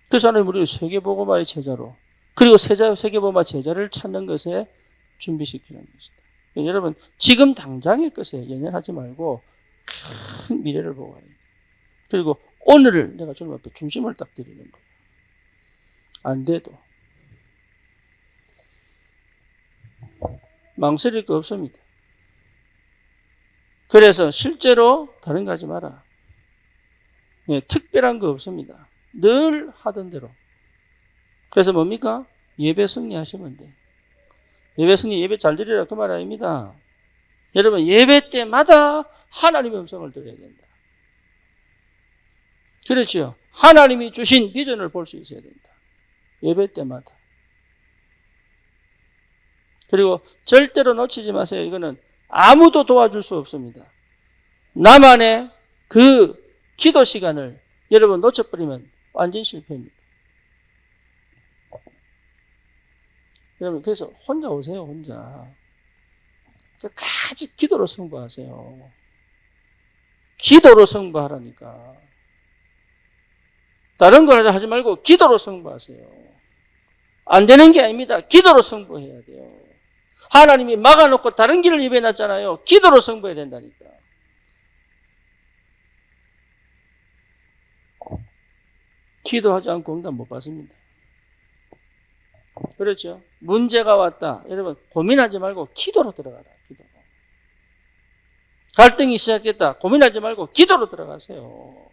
그래서 하나님 우리를 세계복음화의 제자로, 그리고 세계복음화 제자를 찾는 것에 준비시키는 것이다. 여러분 지금 당장의 것에 연연하지 말고 큰 미래를 보고 해야 돼요. 그리고 오늘을 내가 주님 앞에 중심을 딱 드리는 거예요. 안 돼도 망설일 거 없습니다. 그래서 실제로 다른 거 하지 마라. 예, 특별한 거 없습니다. 늘 하던 대로. 그래서 뭡니까? 예배 승리하시면 돼. 예배 승리, 예배 잘 드리라 그 말 아닙니다. 여러분 예배 때마다 하나님의 음성을 들어야 된다. 그렇죠. 하나님이 주신 비전을 볼 수 있어야 된다. 예배 때마다. 그리고 절대로 놓치지 마세요. 이거는 아무도 도와줄 수 없습니다. 나만의 그 기도 시간을 여러분 놓쳐버리면 완전 실패입니다. 여러분 그래서 혼자 오세요. 혼자. 끝까지 기도로 승부하세요. 기도로 승부하라니까. 다른 걸 하지 말고 기도로 승부하세요. 안 되는 게 아닙니다. 기도로 승부해야 돼요. 하나님이 막아놓고 다른 길을 예배해놨잖아요. 기도로 승부해야 된다니까. 기도하지 않고 응답 못 받습니다. 그렇죠? 문제가 왔다. 여러분 고민하지 말고 기도로 들어가라. 기도로. 갈등이 시작됐다. 고민하지 말고 기도로 들어가세요.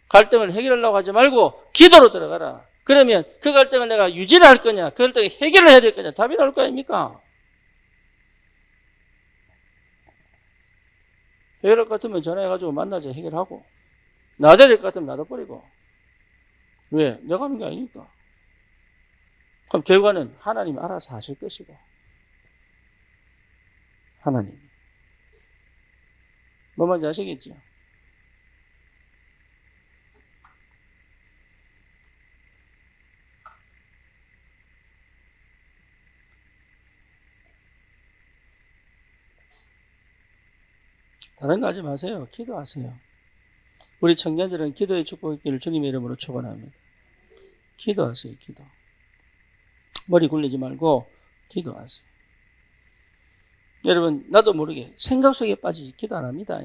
갈등을 해결하려고 하지 말고 기도로 들어가라. 그러면 그 갈등을 내가 유지를 할 거냐, 그 갈등을 해결을 해야 될 거냐, 답이 나올 거 아닙니까? 해결할 것 같으면 전화해가지고 만나자 해결하고, 놔둬야 될 것 같으면 놔둬버리고. 왜? 내가 하는 게 아니니까. 그럼 결과는 하나님이 알아서 하실 것이고. 하나님. 뭐 말인지 아시겠죠? 다른 거 하지 마세요. 기도하세요. 우리 청년들은 기도의 축복의 길을 주님의 이름으로 축원합니다. 기도하세요. 기도. 머리 굴리지 말고 기도하세요. 여러분 나도 모르게 생각 속에 빠지지 기도 안 합니다.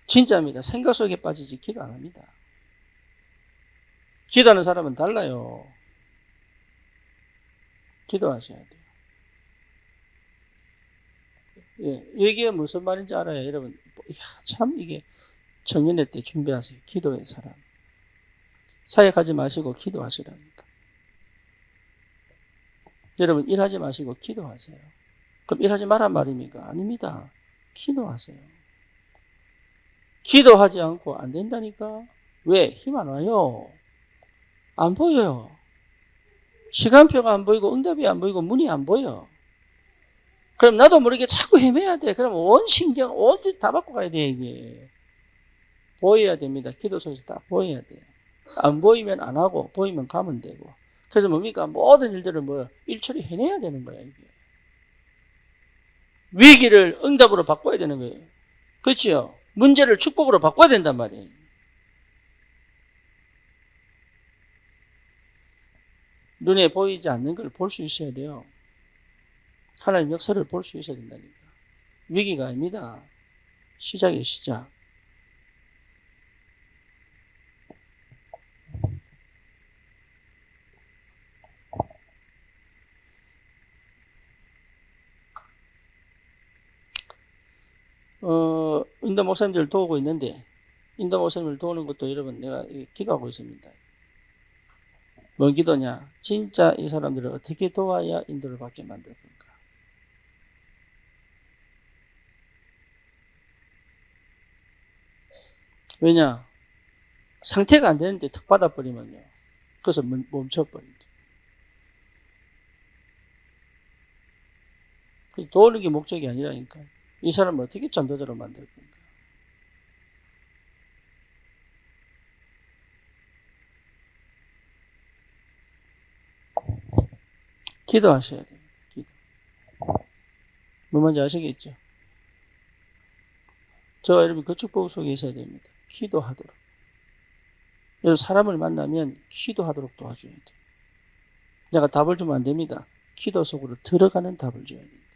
진짜입니다. 생각 속에 빠지지 기도 안 합니다. 기도하는 사람은 달라요. 기도하셔야 돼요. 예, 이게 무슨 말인지 알아요. 여러분 참 이게 청년회 때 준비하세요. 기도의 사람. 사역하지 마시고 기도하시라니까. 여러분 일하지 마시고 기도하세요. 그럼 일하지 말란 말입니까? 아닙니다. 기도하세요. 기도하지 않고 안 된다니까. 왜? 힘 안 와요. 안 보여요. 시간표가 안 보이고 응답이 안 보이고 문이 안 보여. 그럼 나도 모르게 자꾸 헤매야 돼. 그럼 온 신경, 온 다 바꿔 가야 돼, 이게. 보여야 됩니다. 기도 속에서 다 보여야 돼요. 안 보이면 안 하고, 보이면 가면 되고. 그래서 뭡니까? 모든 일들을 일처리 해내야 되는 거야, 이게. 위기를 응답으로 바꿔야 되는 거예요. 그렇죠? 문제를 축복으로 바꿔야 된단 말이에요. 눈에 보이지 않는 걸 볼 수 있어야 돼요. 하나님 역사를 볼 수 있어야 된다니까. 위기가 아닙니다. 시작이에요, 시작. 인도 목사님들 도우고 있는데, 인도 목사님을 도우는 것도 여러분 내가 기도하고 있습니다. 뭔 기도냐? 진짜 이 사람들을 어떻게 도와야 인도를 받게 만들 건가? 왜냐? 상태가 안 되는데 턱 받아버리면요. 그래서 멈춰버린다. 그래서 도우는 게 목적이 아니라니까. 이 사람을 어떻게 전도자로 만들 건가? 기도하셔야 됩니다. 기도. 뭐 뭔지 아시겠죠? 저와 여러분 그 축복 속에 있어야 됩니다. 기도하도록. 여러분 사람을 만나면 기도하도록 도와줘야 돼요. 내가 답을 주면 안 됩니다. 기도 속으로 들어가는 답을 줘야 됩니다.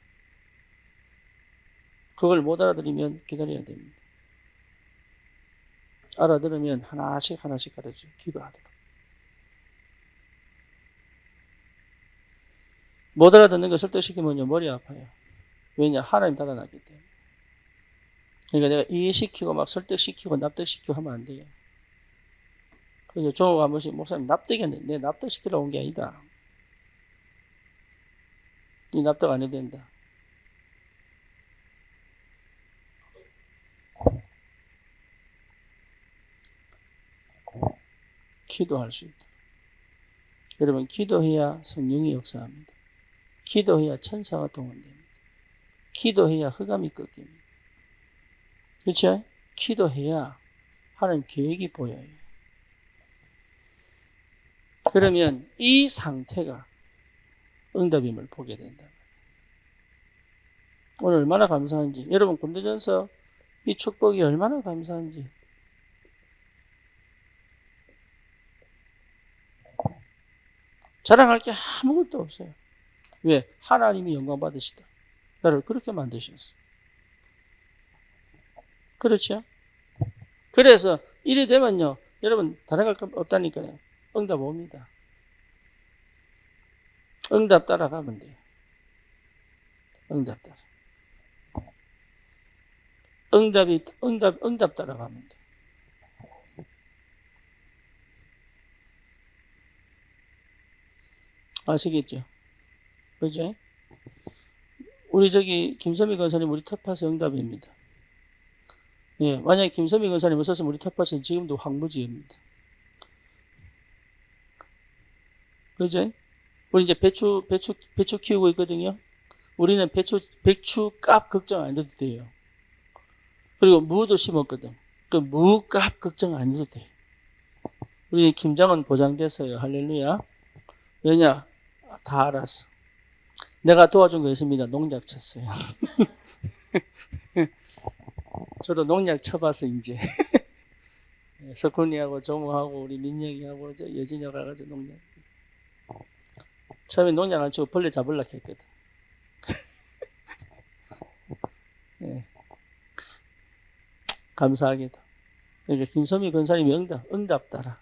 그걸 못 알아들으면 기다려야 됩니다. 알아들으면 하나씩 하나씩 가르쳐요. 기도하도록. 못 알아듣는 거 설득시키면요 머리 아파요. 왜냐? 하나님 닫아놨기 때문에. 그러니까 내가 이해시키고 막 설득시키고 납득시키고 하면 안 돼요. 그래서 종호가 한 번씩 목사님 납득했는데 내 납득시키러 온 게 아니다. 이 납득 안 해도 된다. 기도할 수 있다. 여러분 기도해야 성령이 역사합니다. 기도해야 천사가 동원됩니다. 기도해야 흑암이 꺾입니다. 그렇죠? 기도해야 하나님 계획이 보여요. 그러면 이 상태가 응답임을 보게 된다. 오늘 얼마나 감사한지, 여러분 고린도전서 이 축복이 얼마나 감사한지. 자랑할 게 아무것도 없어요. 왜? 하나님이 영광 받으시다. 나를 그렇게 만드셨어. 그렇죠? 그래서 이래 되면요, 여러분 자랑할 거 없다니까요. 응답 옵니다. 응답 따라가면 돼요. 응답 따라. 응답 따라가면 돼. 아시겠죠? 그죠? 우리 김선미 권사님 우리 텃밭의 응답입니다. 예, 만약에 김선미 권사님 없었으면 우리 텃밭은 지금도 황무지입니다. 그죠? 우리 이제 배추 키우고 있거든요. 우리는 배추값 걱정 안 해도 돼요. 그리고 무도 심었거든. 그 무값 걱정 안 해도 돼. 우리 김장은 보장됐어요. 할렐루야. 왜냐? 다 알았어. 내가 도와준 거 있습니다. 농약 쳤어요. 저도 농약 쳐봐서 이제 석훈이하고 종우하고 우리 민영이하고 여진이하고 가가지고 농약. 처음에 농약 안 치고 벌레 잡으려고 했거든. 네. 감사하게도. 그러니까 김선미 권사님이 응답 따라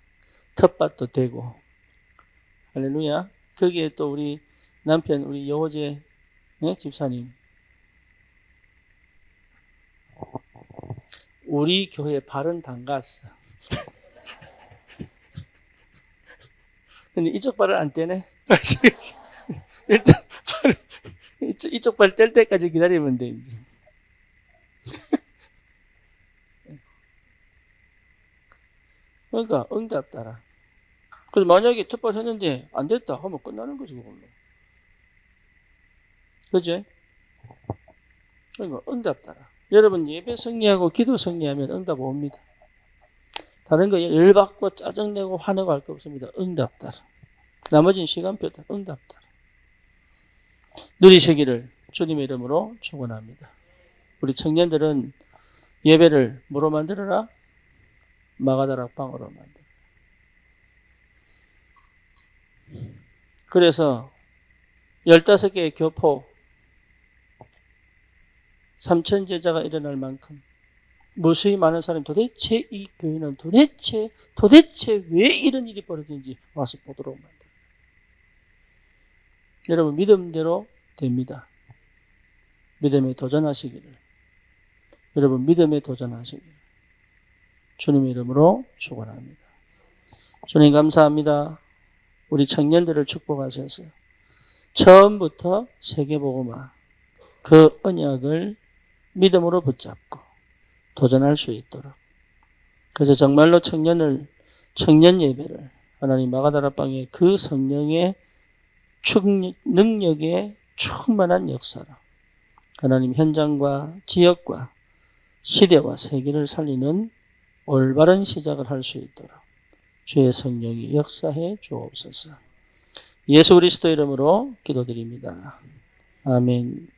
텃밭도 되고. 할렐루야. 거기에 또 우리 남편 우리 여호재 집사님 우리 교회 발은 담갔어. 근데 이쪽 발은 안 떼네. 일단 이쪽 발 뗄 때까지 기다리면 돼 이제. 그러니까 응답 따라. 그래서 만약에 텃밭 했는데 안 됐다 하면 끝나는 거지 그걸로. 그죠? 그러니까 응답 따라. 여러분 예배 승리하고 기도 승리하면 응답 옵니다. 다른 거 열받고 짜증내고 화내고 할 거 없습니다. 응답 따라. 나머지는 시간표다. 응답 따라. 누리시기를 주님의 이름으로 축원합니다. 우리 청년들은 예배를 뭐로 만들어라? 마가다락 방으로 만들어. 그래서 15개의 교포 3천 제자가 일어날 만큼 무수히 많은 사람이 도대체 이 교회는 도대체 왜 이런 일이 벌어지는지 와서 보도록 만들어요. 여러분 믿음대로 됩니다. 믿음에 도전하시기를. 여러분 믿음에 도전하시기를. 주님의 이름으로 축원합니다. 주님 감사합니다. 우리 청년들을 축복하셔서 처음부터 세계복음화 그 언약을 믿음으로 붙잡고 도전할 수 있도록. 그래서 정말로 청년 예배를 하나님 마가다락방의 그 성령의 능력에 충만한 역사로 하나님 현장과 지역과 시대와 세계를 살리는 올바른 시작을 할 수 있도록 주의 성령이 역사해 주옵소서. 예수 그리스도 이름으로 기도드립니다. 아멘.